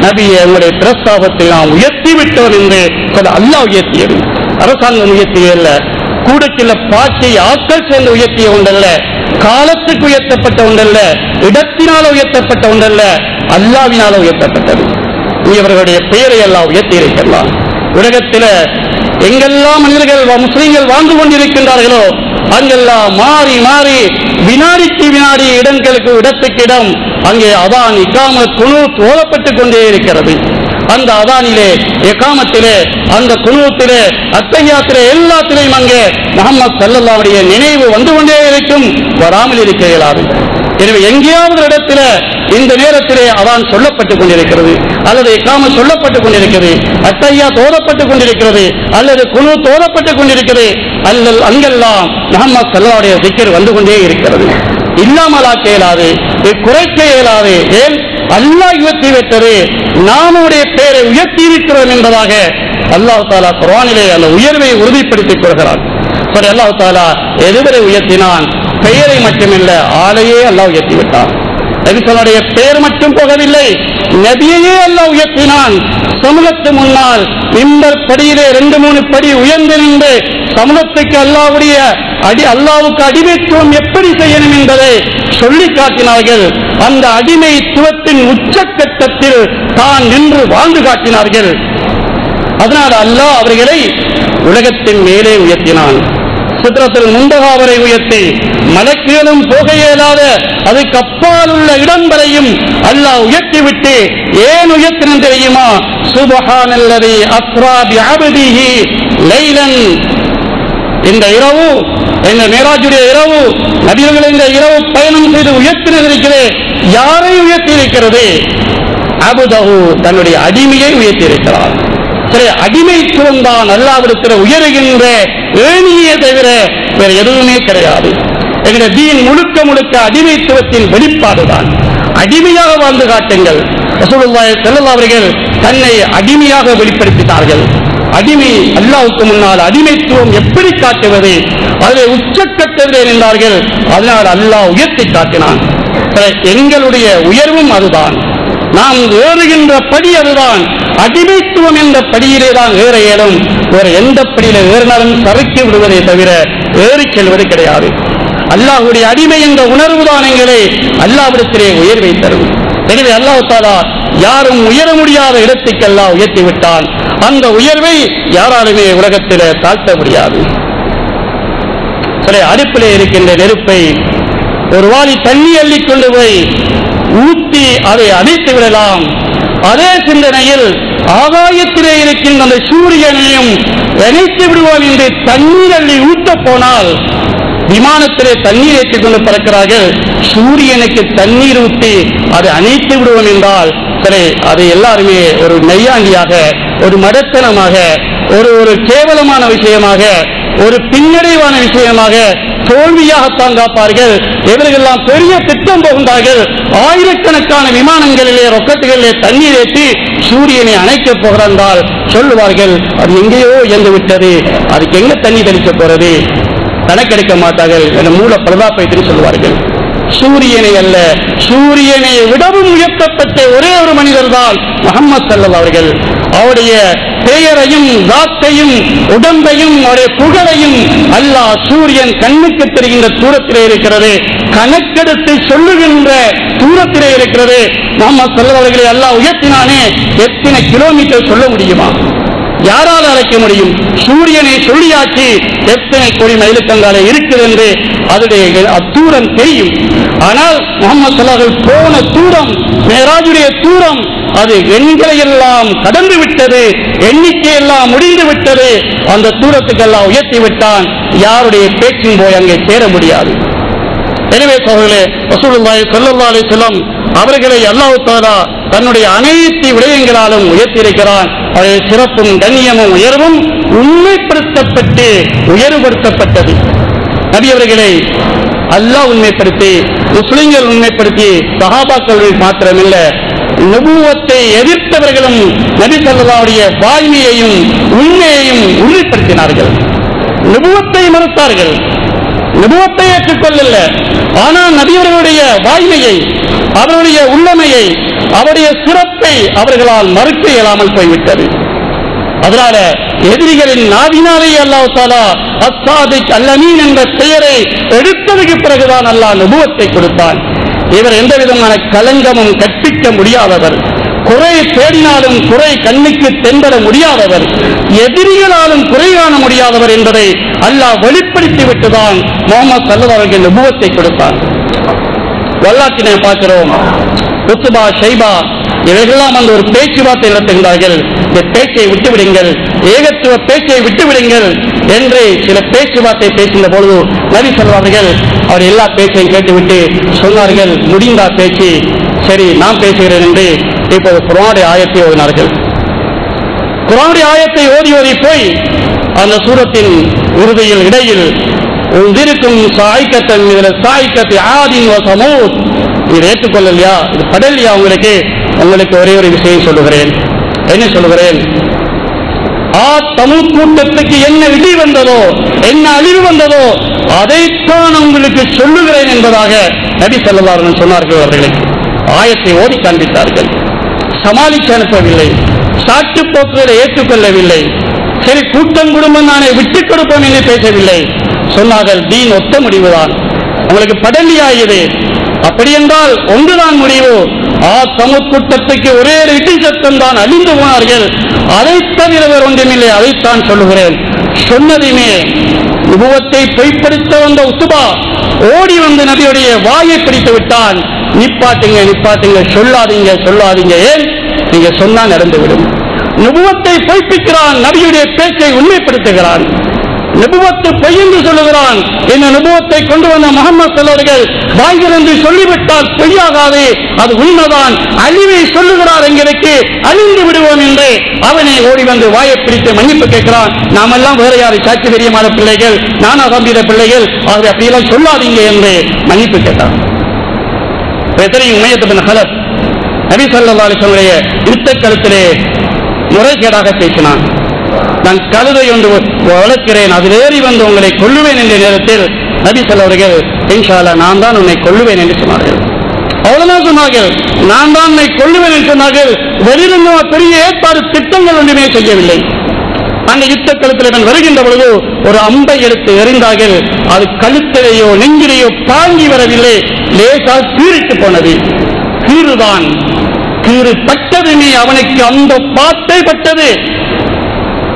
நபியை உங்களுடைய பிரஸ்தாபத்தை நாம் உயர்த்தி விட்டோம் என்று சொல்ல அல்லாஹ் உயர்த்தியது. அரசாங்கம் உயர்த்தியல்ல, கூடக்கில பாக்கை ஆட்கள் சேர்ந்து உயர்த்திய ஒன்றல்ல, காலத்துக்கு உயர்த்தப்பட்ட ஒன்றல்ல, இடத்தினால உயர்த்தப்பட்ட ஒன்றல்ல, அல்லாஹ்வினால உயர்த்தப்பட்டது. இவர்களுடைய பெயரை எல்லாம் உயர்த்தி இருக்கின்றான். உலகத்தில எங்கெல்லாம் மனிதர்கள் முஸ்லிம்கள் வாழ்ந்து கொண்டிருக்கின்றார்களோ அங்கெல்லாம் மாறி மாறி வினாடிக்கு வினாடி இடங்களுக்கு இடத்துக்கு இடம் அங்கே அதான் இகாமத் குனூத் ஓதப்பட்டுக் கொண்டே இருக்கிறது. அந்த அதானிலே, இகாமத்திலே, அந்த குனூத்திலே, அத்தஹியாத்திலே எல்லாத்திலையும் அங்கே முஹம்மது ஸல்லல்லாஹு அலைஹி வஸல்லம் நினைவு வந்து கொண்டே இருக்கும். வராமல் இருக்க இயலாது. எனவே எங்கேயாவது இடத்துல இந்த நேரத்திலே அதான் சொல்லப்பட்டுக் கொண்டிருக்கிறது, அல்லது இக்காமத் சொல்லப்பட்டுக் கொண்டிருக்கிறது, அத்தய்யா தோதப்பட்டுக் கொண்டிருக்கிறது, அல்லது குனு தோதப்பட்டுக் கொண்டிருக்கிறது, அல்லது அங்கெல்லாம் முஹம்மது ஸல்லல்லாஹு அலைஹி வஸல்லம் திக்ர் வந்து கொண்டே இருக்கிறது. இல்லாமலாக்க இயலாது, குறைக்க இயலாது. ஏன்? அல்லாஹ் உயர்த்தி வைத்தது, நாமுடைய பெயரை உயர்த்தி இருக்கிறோம் என்பதாக அல்லாஹ் தஆலா குர்ஆனிலே அந்த உயர்வை உறுதிப்படுத்திக் கொள்கிறார். சரி, அல்லாஹ் தஆலா எதுவரை உயர்த்தினான்? பெயரை மட்டுமில்ல, ஆளையே அல்லாஹ் உயர்த்தி விட்டான். நபி ஸல்லல்லாஹு பெயர் மட்டும் போகவில்லை, நபியையே அல்லாஹ் உயர்த்தினான். சமூகத்து முன்னால் மிம்பர் படியிலே 2-3 படி உயர்ந்து நின்று சமூகத்துக்கு அல்லாஹ்வுக்கு அடிமைத்துவம் எப்படி செய்யணும் என்பதை சொல்லி காட்டினார்கள். அந்த அடிமைத்துவத்தின் உச்சக்கட்டத்தில் தான் நின்று வாழ்ந்து காட்டினார்கள். அதனால் அல்லாஹ் அவர்களை உலகத்தின் மேலே உயர்த்தினான். சித்ரத்துல் முன்தஹா வரை உயர்த்தி, மலக்குகளும் போக இயலாத அதுக்கு அப்பால் உள்ள இடம் வரையும் அல்லாஹ் உயர்த்திவிட்டு ஏன் உயர்த்தினது தெரியுமா? சுப்ஹானல்லதி அஸ்ரா பிஅப்திஹி லைலன். இந்த இரவு, இந்த மிராஜுடைய இரவு, நபிகள் இந்த இரவு பயணம் செய்து உயர்த்தினது இருக்கிறது. யாரை உயர்த்தி இருக்கிறது? அபுதஹு, தன்னுடைய அடிமையை உயர்த்தி இருக்கிறார். சரி, அடிமைத்துவம் தான் அல்லாஹ்விடத்தில் உயர்கின்ற ஏணியே தவிர வேறு எதுவுமே கிடையாது. எங்களுடைய தீன் முழுக்க முழுக்க அடிமைத்துவத்தின் வெளிப்பாடுதான். அடிமையாக வாழ்ந்து காட்டுங்கள். ரசூலுல்லாஹி ஸல்லல்லாஹு அலைஹி வஸல்லம் தன்னை அடிமையாக வெளிப்படுத்தினார்கள். அடிமை, அல்லாஹ்வுக்கு முன்னால் அடிமைத்துவம் எப்படி காட்டுவது? அதில் உச்சக்கட்டத்திலே நின்றார்கள். அதனால் அல்லாஹ் உயர்த்தி காட்டினான். எங்களுடைய உயர்வும் அதுதான், நாம் ஏறுகின்ற படி அதுதான். அடிமைத்துவம் என்ற படியிலே தான் ஏற இயலும். வேறு எந்த படியில ஏறினாலும் சறுக்கி விடுவதை தவிர ஏறி செல்வது கிடையாது. அல்லாஹ்வுடைய அடிமை என்ற உணர்வுதான் எங்களை அல்லாஹ்விடத்திலே உயர்வை தரும். எனவே அல்லாஹ் தஆலா யாரும் உயர முடியாத இடத்துக்கு அல்லாஹ் உயர்த்தி விட்டான். அந்த உயர்வை யாராலுமே உலகத்திலே தாழ்த்த முடியாது. சரி, அடுப்பிலே இருக்கின்ற நெருப்பை ஒரு வாளி தண்ணி அள்ளி கொண்டு போய் ஊற்றி அதை அணைத்து விடலாம். அதே சிந்தனையில் ஆகாயத்திலே இருக்கின்ற அந்த சூரியனையும் அணைத்து விடுவோம் என்று தண்ணீர் அள்ளி ஊட்ட போனால், விமானத்திலே தண்ணீர் ஏற்றிக் கொண்டு பறக்கிறார்கள், சூரியனுக்கு தண்ணீர் ஊற்றி அதை அணைத்து விடுவோம் என்றால், சரி, அதை எல்லாருமே ஒரு நையாண்டியாக, ஒரு மடத்தனமாக, ஒரு கேவலமான விஷயமாக, ஒரு பின்னடைவான விஷயமாக, தோல்வியாகத்தான் காப்பார்கள். இவர்களெல்லாம் பெரிய திட்டம் போகின்றார்கள். ஆயிரக்கணக்கான விமானங்களிலே, ராக்கெட்டுகளிலே தண்ணீர் ஏற்றி சூரியனை அணைக்கப் போகிறார்கள். சொல்லுவார்கள், அது எங்கேயோ இயந்து விட்டது, அதுக்கு எங்க தண்ணி தெளிக்க போறது? கணக்கெடுக்க மாட்டார்கள். மூல பிரதாபத்தை சொல்லுவார்கள். சூரியனை அல்ல, சூரியனை விடவும் உயர்த்தப்பட்ட ஒரே ஒரு மனிதர் தான் முஹம்மது ஸல்லல்லாஹு அலைஹி வஸல்லம். அவருடைய பெயரையும் தாத்தையும் உடம்பையும் அவருடைய புகழையும் அல்லாஹ் சூரியன் கண்ணுக்கு தெரிகின்ற தூரத்திலே இருக்கிறது, கணக்கெடுத்து சொல்லுகின்ற தூரத்திலே இருக்கிறது. முஹம்மது ஸல்லல்லாஹு அலைஹி வஸல்லம் அல்லாஹ் உயர்த்தினானே, எத்தனை கிலோமீட்டர் சொல்ல முடியுமா? யாரால் அழைக்க முடியும்? சூரியனை சொல்லியாச்சு எத்தனை கோடி மைலுக்கங்கால இருக்குது என்று அதனுடைய தூரம் தெரியும். ஆனால் முஹம்மது ஸல்லல்லாஹு அலைஹி வஸல்லம் போன தூரம், மேராஜுடைய தூரம், அது எண்களை எல்லாம் கடந்து விட்டது, எண்ணிக்கையெல்லாம் முடிந்து விட்டது. அந்த தூரத்துக்கெல்லாம் உயர்த்தி விட்டான். யாருடைய பேச்சும் போய் அங்கே சேர முடியாது. எனவே சகோதரர்களே, ரசூலுல்லாஹி ஸல்லல்லாஹு அலைஹி வஸல்லம் அவர்களை அல்லாஹ் தஆலா தன்னுடைய அனைத்து விடயங்களாலும் உயர்த்தியிருக்கிறான். அவருடைய சிறப்பும் கண்ணியமும் உயர்வும் உண்மைப்படுத்தப்பட்டு உயர்வுபடுத்தப்பட்டது. நபி அவர்களை அல்லாஹ் உண்மைப்படுத்தி, முஸ்லிம்கள் உண்மைப்படுத்தி, சஹாபாக்கள் மாத்திரமில்ல, நபுவத்தை எதிர்த்தவர்களும் நபி ஸல்லல்லாஹுடைய வாய்மையையும் உண்மையையும் உறுதிப்படுத்தினார்கள். நபுவத்தை மறுத்தார்கள், நபுவத்தை ஏற்றுக்கொள்ளல. ஆனால் நபியவர்களுடைய வாய்மையை, அவருடைய உள்ளமையை, அவருடைய சிறப்பை அவர்களால் மறுக்க இயலாமல் போய்விட்டது. அதனால எதிரிகளின் நாவினாலே அல்லாஹ் தஆலா அஸ்ஸாதிக் அல்-அமீன் என்ற பெயரை எடுத்ததுக்கு பிறகுதான் அல்லாஹ் நபுவத்தை கொடுத்தான். இவர் எந்த விதமான களங்கமும் கற்பிக்க முடியாதவர், குறை தேடினாலும் குறை கண்ணுக்கு தென்பட முடியாதவர், எதிரிகளாலும் குறை காண முடியாதவர் என்பதை அல்லாஹ் வெளிப்படுத்தி விட்டுதான் முஹம்மது ஸல்லல்லாஹு அலைஹி வஸல்லம் நபுவத்தை கொடுத்தார். வரலாற்றினை பார்க்கிறோம். உத்பா, ஷைபா இவைகளெல்லாம் அந்த ஒரு பேச்சுவார்த்தை நடத்துகின்றார்கள். இந்த பேச்சை விட்டுவிடுங்கள், ஏகத்துவ பேச்சை விட்டுவிடுங்கள் என்று சில பேச்சுவார்த்தை பேசுகின்ற பொழுது நபி சொல்வார்கள். அவர் எல்லா பேச்சையும் கேட்டுவிட்டு சொன்னார்கள், முடிந்தா பேச்சு, சரி நான் பேசுகிறேன் என்று இப்போது குர்ஆனுடைய ஆயத்தை ஓதினார்கள். குர்ஆனுடைய ஆயத்தை ஓதி ஓதி போய் அந்த சூரத்தின் இறுதியில் இடையில் உந்திருக்கும் சாய்க்கத்தன் இதில் சாய்க்கத்தை ஆதின் வசமூத், இதை ஏற்றுக்கொள்ளலையா, இது படலையா உங்களுக்கு ஒரே ஒரு விஷயம் சொல்லுகிறேன். என்ன சொல்லுகிறேன்? தமூத் கூட்டத்துக்கு என்ன இடி வந்ததோ, என்ன அழிவு வந்ததோ அதைத்தான் உங்களுக்கு சொல்லுகிறேன் என்பதாக நபி ஸல்லல்லாஹு அலைஹி வஸல்லம் சொன்னார்கள். அவர்களை ஆயத்தை ஓதி காண்பித்தார்கள். சமாளித்து அனுப்பவில்லை, சாட்டு போக்குகளை ஏற்றுக்கொள்ளவில்லை. சரி கூட்டம் குடும்பம் நானே விட்டுக் கொடுப்போம் என்று பேசவில்லை. சொன்னார்கள், தீன் ஒத்த முடிவுதான், உங்களுக்கு படலியாயது. அப்படி என்றால் ஒன்றுதான் முடிவு. சமூக கூட்டத்துக்கு ஒரே இடி சத்தம் தான், அழிந்து போனார்கள், அதை தவிர வேறு ஒன்றுமில்லை, அதைத்தான் சொல்லுகிறேன். சொன்னதுமே நுபுவத்தை பொய்ப்படுத்த வந்த உத்பா ஓடி வந்து நபியுடைய வாயை பிடித்து விட்டான். நிப்பாட்டுங்க நிப்பாட்டுங்க, சொல்லாதீங்க சொல்லாதீங்க, ஏன் நீங்க சொன்னா நடந்துவிடும். நுபுவத்தை பொய்ப்பிக்கிறான், நபியுடைய பேச்சை உண்மைப்படுத்துகிறான். நுபுவத்து பொய் என்று சொல்லுகிறான். இந்த நுபுவத்தை கொண்டு வந்த முஹம்மது ஸல்லல்லாஹு அலைஹி வஸல்லம் வாய்திறந்து சொல்லிவிட்டால் பொய்யாகாது, அது உண்மைதான். அழிவை சொல்லுகிறார் எங்களுக்கு, அழிந்து விடுவோம் என்று அவனை ஓடி வந்து வாயை பிடித்து மன்னிப்பு கேட்கிறான். நாமெல்லாம் வேற யாரை சாட்சி தெரியமான பிள்ளைகள், நானா தம்பித பிள்ளைகள், ஆகவே அப்படியெல்லாம் சொல்லாதீங்க என்று மன்னிப்பு கேட்டான். எத்தனையும் உமையத் பின் ஹலப் நபி ஸல்லல்லாஹு அலைஹி வஸல்லம் யுத்த களத்திலே முறைகேடாக பேசினான். நான் கழுதை ஒன்று வளர்க்கிறேன், அதில் ஏறி வந்து உங்களை கொல்லுவேன் என்ற நேரத்தில் நபி ஸல்லல்லாஹு அலைஹி வஸல்லம் இன்ஷா அல்லாஹ் நான் தான் உன்னை கொல்லுவேன் என்று சொன்னார்கள். அவ்வளவுதான் சொன்னார்கள், நான் தான் உன்னை கொல்லுவேன் என்று சொன்னார்கள். வெளியிலிருந்து பெரிய ஏற்பாடு திட்டங்கள் ஒன்றுமே செய்யவில்லை. அந்த யுத்த களத்தில் வருகின்ற பொழுது ஒரு அம்பை எடுத்து எறிந்தார்கள். அது கழுத்திலேயோ நெஞ்சிலேயோ தாங்கி வரவில்லை, லேசால் கீறிட்டு போனது. கீறுதான், கீறு பட்டதுமே அவனுக்கு அந்த பாட்டை பட்டது.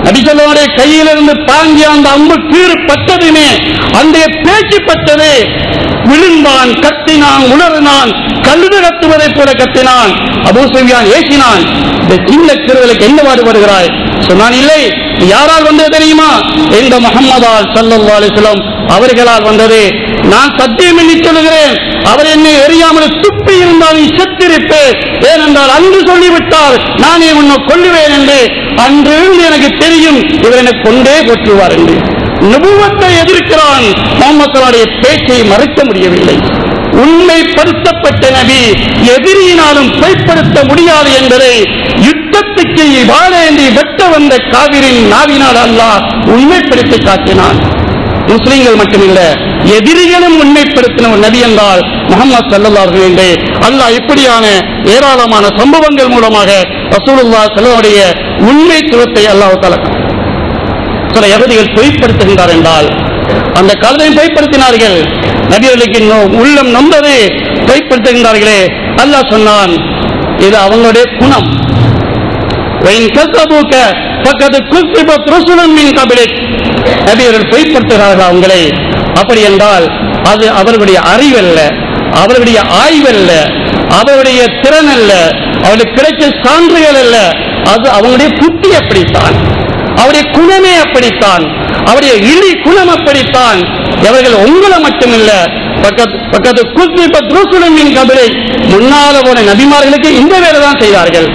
நபி ஸல்லல்லாஹு அலைஹி வஸல்லம் கையிலிருந்து தாங்கிய அந்த அம்பு கீறு பட்டதுமே அந்த பேச்சு பட்டது. விழுந்தான், கத்தினான், உணர்ந்தான், கழுது கத்துவதை போல கத்தினான். அபூ சுஃபியான் ஏசினான், இந்த சின்ன சிறுவனுக்கு என்ன பாடுபடுகிறாய்? சொன்னான், இல்லை, யாரால் வந்தது தெரியுமா? இந்த முஹம்மதால் ஸல்லல்லாஹு அலைஹி வஸல்லம் அவர்களால் வந்தது. நான் சத்தியம் என்று சொல்லுகிறேன், அவர் என்னை எறியாமல் துப்பி இருந்தால் செத்திருப்பேன். ஏனென்றால் அன்று சொல்லிவிட்டால் நானே உன்னை கொல்லுவேன் என்று. அன்றிருந்து எனக்கு தெரியும் இவர் என்னை கொண்டே போற்றுவார் என்று. நுபுவத்தை எதிர்க்கிறான். முஹம்மது ஸல்லல்லாஹு அலைஹி பேச்சை மறைக்க முடியவில்லை. உண்மைப்படுத்தப்பட்ட நபி எதிரியினாலும் பொய்ப்படுத்த முடியாது என்பதை யுத்தத்துக்கு வாழேந்தி வெட்ட வந்த காவிரின் நாவினால் அல்லாஹ் உண்மைப்படுத்தி காட்டினான். முஸ்லிம்கள் மட்டுமில்ல, எதிரிகளும் உண்மைப்படுத்தின ஒரு நபி என்றால் முஹம்மது ஸல்லல்லாஹு அலைஹி வஸல்லம். அல்லாஹ் இப்படியான ஏராளமான சம்பவங்கள் மூலமாக ரசூலுல்லாஹ் ஸல்லல்லாஹு அலைஹி வஸல்லம் உண்மைத்துவத்தை அல்லாஹ் தஆலா சில யகூதிகள் பொய்ப்படுத்துகின்றார் என்றால் அந்த காலத்தையும் பொய்ப்படுத்தினார்கள். நபிகளுக்கு உள்ளம் நொந்தது, பொய்ப்படுத்துகின்றார்களே. அல்லாஹ் சொன்னான், இது அவங்களுடைய குணம். நபியர்கள் பொய்ப்படுத்துகிறார்கள் அவங்களை. அப்படி என்றால் அது அவர்களுடைய அறிவல்ல, அவர்களுடைய ஆய்வல்ல, அவருடைய திறன் அல்ல, அவர்களுக்கு கிடைச்ச சான்றுகள் அல்ல. அது அவங்களுடைய புத்தி அப்படித்தான், அவருடைய குணமே அப்படித்தான், அவருடைய இழி குணம் அப்படித்தான். அவர்கள் உங்களை மட்டுமில்ல, பக்கத்து முன்னால போன நபிமார்களுக்கு இந்த வேலை தான் செய்தார்கள்.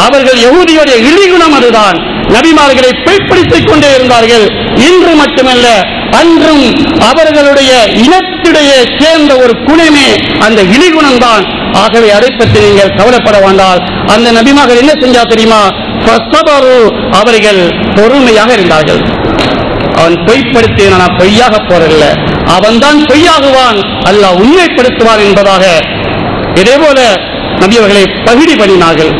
அவர்கள் யகூதியுடைய இழிகுணம் அதுதான். நபிமார்களை பொய்ப்படுத்திக் கொண்டே இருந்தார்கள். இன்று மட்டுமல்ல, அன்றும் அவர்களுடைய இனத்திடைய சேர்ந்த ஒரு குணமே அந்த இழிகுணம் தான். ஆகவே அதை பற்றி நீங்கள் கவலைப்பட வேண்டாம். அந்த நபிமார்கள் என்ன செஞ்சா தெரியுமா? அவர்கள் பொறுமையாக இருந்தார்கள். அவன் பொய்ப்படுத்தி நான் பொய்யாக போறதில்ல, அவன் தான் பொய்யாகுவான், அல்லாஹ் உண்மைப்படுத்துவான் என்பதாக. இதேபோல நபி அவர்களை பகிடி பண்ணினார்கள்.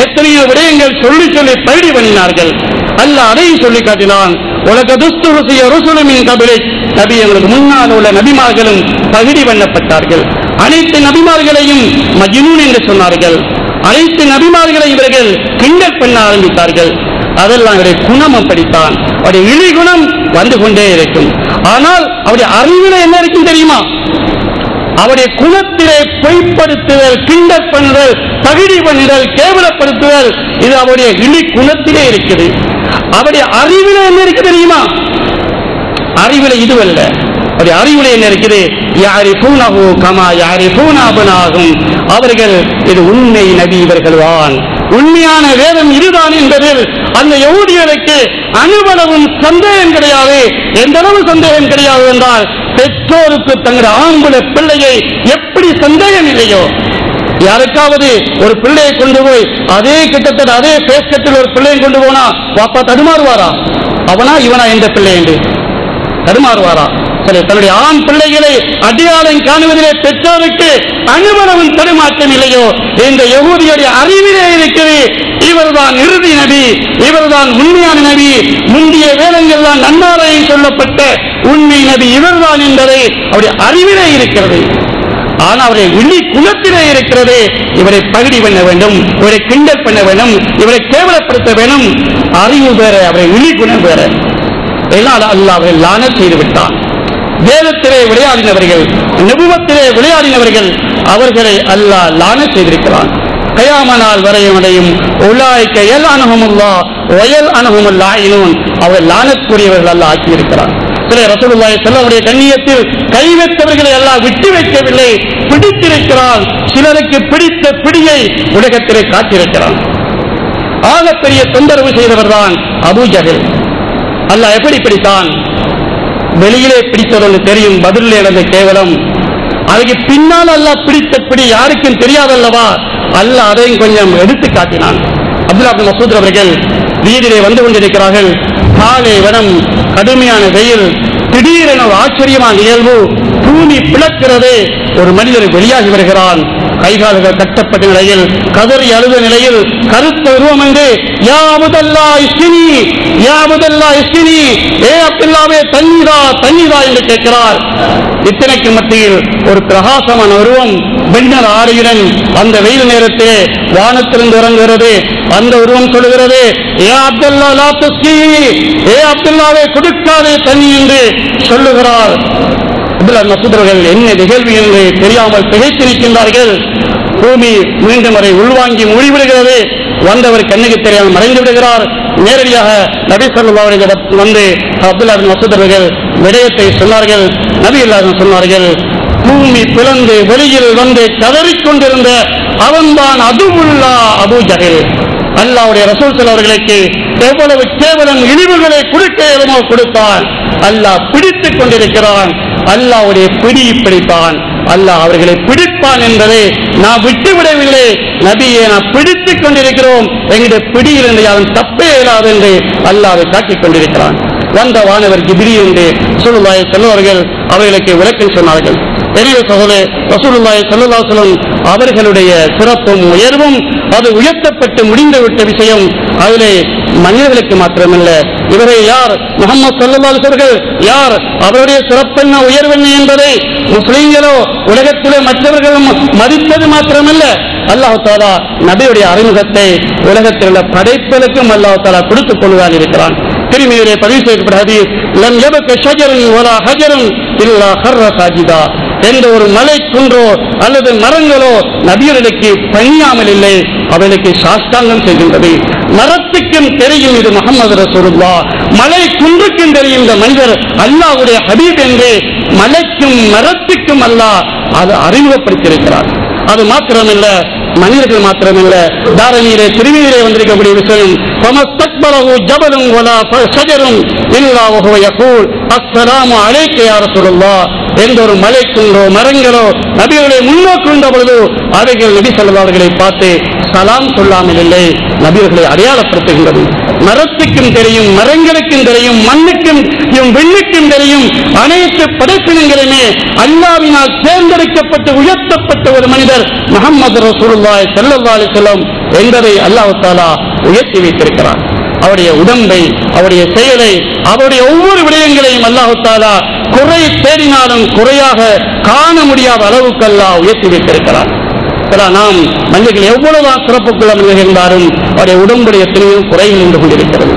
எத்தனையோ விடயங்கள் சொல்லி சொல்லி பகிடி பண்ணினார்கள். அல்லாஹ் அதையும் சொல்லி காட்டினான். நபி எங்களுக்கு முன்னால் உள்ள நபிமார்களும் பகிடி பண்ணப்பட்டார்கள். அனைத்து நபிமார்களையும் மஜ்னூன் என்று சொன்னார்கள். அனைத்து நபிமார்களை இவர்கள் கிண்டல் பண்ண ஆரம்பித்தார்கள். அதெல்லாம் அவருடைய குணம் அப்படித்தான். அவருடைய இழிகுணம் வந்து கொண்டே இருக்கும். ஆனால் அவருடைய அறிவுல என்ன இருக்கும் தெரியுமா? அவருடைய குணத்திலே பொய்ப்படுத்துதல், கிண்டல் பண்ணுதல், தகுதி பண்ணுதல், கேவலப்படுத்துதல், இது அவருடைய இழி குணத்திலே இருக்குது. அவருடைய அறிவிலே என்ன இருக்குது தெரியுமா? அறிவிலே இதுவல்ல, அவருடைய அறிவிலே என்ன இருக்குது? யாரிஃபூனஹு கமா யாரிஃபூன அப்னாஹும். அவர்கள் இது உண்மை நபி இவர்கள்தான், உண்மையான வேதம் இதுதான் என்பதில் அந்த யஹூதியருக்கு அணுவளவும் சந்தேகம் கிடையாது. எந்த அளவு சந்தேகம் கிடையாது என்றால், பெற்றோருக்கு தங்கள் ஆம்புல பிள்ளையை எப்படி சந்தேகம் இல்லையோ, யாருக்காவது ஒரு பிள்ளையை கொண்டு போய் அதே கிட்டத்தட்ட அதே பேஸ்கட்டில் ஒரு பிள்ளையை கொண்டு போனா பாப்பா தடுமாறுவாரா? அவனா இவனா என்ற பிள்ளை என்று தடுமாறுவாரா? சரி, தன்னுடைய ஆண் பிள்ளைகளை அடையாளம் காணுவதிலே பெற்றோருக்கு அனுபவம் தடுமாற்றம் இல்லையோ, இந்த யஹூதியுடைய அறிவிலே இருக்கிறது இவர்தான் இறுதி நபி, இவர்தான் உண்மையான நபி, முந்தைய வேதங்கள் தான் நன்மாராயம் சொல்லப்பட்ட உண்மை நபி இவர்தான் என்பதை அவருடைய அறிவிலே இருக்கிறது. ஆனால் அவரை விழி குணத்திலே இருக்கிறது. இவரை பகுதி பண்ண வேண்டும், இவரை கிண்டல் பண்ண வேண்டும், இவரை கேவலப்படுத்த வேண்டும். அறிவு வேற, அவரை விழி குணம் வேற. எல்லாம் அல்லாஹ் அவரை லானத் செய்து விட்டான். வேதத்திலே விளையாடினவர்கள், நபுவத்திலே விளையாடினவர்கள், அவர்களை அல்லாஹ் லானத் செய்திருக்கிறான். கயாம நாள் வரையும் உலாய்க்க யல்அனுஹுமுல்லாஹ் வயல்அனுஹுமுல் லாயினூன். அவர் லானத்துக்குரியவர்கள் அல்லாஹ் ஆக்கியிருக்கிறான். சில ரசூலுல்லாஹி ஸல்லல்லாஹு அலைஹி கண்ணியத்தில் கை வைத்தவர்களை அல்லாஹ் விட்டு வைக்கவில்லை, பிடித்திருக்கிறான். சிலருக்கு பிடித்த பிடியை உலகத்திலே காட்டியிருக்கிறான். ஆகப்பெரிய தொந்தரவு செய்தவர் தான் அபூ ஜஹல். அல்லாஹ் எப்படி பிடித்தான்? வெளியிலே பிடித்தது தெரியும், பதிலே நடந்த கேவலம். அதுக்கு பின்னால் அல்லாஹ் பிடித்த பிடி யாருக்கும் தெரியாதல்லவா? அல்லாஹ் அதையும் கொஞ்சம் எடுத்து காட்டினான். அப்துல்லாஹ் இப்னு மஸ்ஊத் அவர்கள் வீதியிலே வந்து கொண்டிருக்கிறார்கள். காலை வனம், கடுமையான வெயில், திடீரென ஒரு ஆச்சரியமான நிகழ்வு. பூமி பிளக்கிறது. ஒரு மனிதர் வெளியாகி வருகிறான். கைகால்கள் கட்டப்பட்ட நிலையில், கதறி அழுத நிலையில், கருத்த உருவம் என்று யா அப்துல்லாஹ் இஸ்கினி, யா அப்துல்லாஹ் இஸ்கினி, ஏ அப்துல்லாவே தண்ணீரா தண்ணீரா என்று கேட்கிறார். இத்தனைக்கு மத்தியில் ஒரு பிரகாசமான உருவம் வெண்ணர் ஆடையுடன் அந்த வெயில் நேரத்திலே வானத்திலிருந்து இறங்குகிறது. அந்த உருவம் சொல்லுகிறது, ஏ அப்துல்லா லா துஸ்கி, ஏ அப்துல்லாவே கொடுக்காதே தண்ணி என்று சொல்லுகிறார். அப்துல்லாஹ் மஸ்ஊத் அவர்கள் என்ன நிகழ்வு என்று தெரியாமல் திகைத்திருக்கின்றார்கள். பூமி மீண்டும் வரை உள்வாங்கி மூடிவிடுகிறது. வந்தவர் கண்ணுக்கு தெரியாமல் மறைந்து விடுகிறார். நேரடியாக நபி ஸல்லல்லாஹு அலைஹி வஸல்லம் வந்து அப்துல்லாஹ் இப்னு மஸ்ஊத் அவர்கள் விடயத்தை சொன்னார்கள். நபி ஸல்லல்லாஹு சொன்னார்கள், பூமி பிளந்து வெளியில் வந்து கதறிக்கொண்டிருந்த அவன்தான் அதுவுல்லா அபூ ஜஹல். அல்லாஹ்வுடைய ரசூல் ஸல்லல்லாஹு அலைஹி அவர்களுக்கு எவ்வளவு கேவலம் இழிவுகளை கொடுக்க ஏதுமோ கொடுத்தான். அல்லாஹ் பிடித்துக் கொண்டிருக்கிறான். அல்லாஹ்வுடைய பிடி பிடிப்பான். அல்லாஹ் அவர்களை பிடிப்பான் என்பதை நான் விட்டுவிடவில்லை. நபியை நான் பிடித்துக் கொண்டிருக்கிறோம். எங்களுடைய பிடியிலிருந்து யாரும் தப்பே இயலாது என்று அல்லாஹ் காட்டிக் கொண்டிருக்கிறான். வந்த வானவர் ஜிப்ரீல் என்று ரசூலுல்லாஹி ஸல்லல்லாஹு அலைஹி வஸல்லம் அவர்களுக்கு விளக்கம் சொன்னார்கள். எனவே சகோதரே, ரசூலுல்லாஹி ஸல்லல்லாஹு அலைஹி வஸல்லம் அவர்களுடைய சிறப்பும் உயர்வும் அது உயர்த்தப்பட்டு முடிந்துவிட்ட விஷயம். அதிலே மனிதர்களுக்கு மாத்திரமல்ல, இவரை யார் முஹம்மது ஸல்லல்லாஹு அலைஹி வஸல்லம் யார், அவருடைய சிறப்பென்ன உயர்வென்ன என்பதை முஸ்லிம்களோ உலகத்திலே மற்றவர்களும் மதித்தது மாத்திரமல்ல, அல்லாஹ் தஆலா நபியுடைய அறிமுகத்தை உலகத்தில் உள்ள படைப்புகளுக்கும் அல்லாஹ் தஆலா கொடுத்துக் கொள்வான் இருக்கிறான். திருமதியிலே பதிவு செய்யப்பட்ட ஹதீஸ், லம் யபக ஷஜருன் வலா ஹஜருன் இல்லா ஹர்ர சாஜிதா. எந்த ஒரு மலை குன்றோ அல்லது மரங்களோ நபியர்களுக்கு பணியாமல் இல்லை, அவர்களுக்கு சாஷ்டாங்கம் செய்கின்றது. மரத்துக்கும் தெரியும் இது முஹம்மது ரசூலுல்லாஹ், மலை குன்றுக்கும் தெரியும் இந்த மனிதர் அல்லாஹ்வுடைய ஹபீப் என்று மலைக்கும் மரத்துக்கும் அல்லாஹ் அது அறிமுகப்படுத்தியிருக்கிறார். அது மாத்திரமல்ல, மனிதர்கள் மாத்திரமல்ல, தாரணியிலே திருவியிலே வந்திருக்கக்கூடிய விஷயம், ஃபமஸ்தக்பரஹு ஜபலுன் வலா ஷஜருன் இல்லா வஹுவ யகூல் அஸ்ஸலாமு அலைக்க யா ரசூலுல்லாஹ். எந்த ஒரு மலை குன்றோ மரங்களோ நபிகளை முன்னோக்குகின்ற பொழுது அவைகள் நபி ஸல்லல்லாஹு அலைஹி வஸல்லம் பார்த்து சலாம் சொல்லாமல் இல்லை, நபிகளை அடையாளப்படுத்துகின்றது. மரத்துக்கும் தெரியும், மரங்களுக்கும் தெரியும், மண்ணுக்கும் விண்ணுக்கும் தெரியும், அனைத்து படைப்பினங்களுமே அல்லாஹ்வினால் தேர்ந்தெடுக்கப்பட்டு உயர்த்தப்பட்ட ஒரு மனிதர் முஹம்மது ரசூலுல்லாஹி ஸல்லல்லாஹு அலைஹி வஸல்லம் என்பதை அல்லாஹ் தஆலா உயர்த்தி வைத்திருக்கிறார். அவருடைய உடம்பை, அவருடைய செயலை, அவருடைய ஒவ்வொரு விடயங்களையும் அல்லாஹ் தஆலா குறை தேடினாலும் குறையாக காண முடியாத அளவுக்கு அல்லாஹ் உயர்த்தி வைத்திருக்கிறார். நாம் மனிதர்கள் எவ்வளவுதான் சிறப்புக்குள்ள இருந்தாலும் அவருடைய உடம்புடைய எத்தனையோ குறைகள் நின்று கொண்டிருக்கிறது.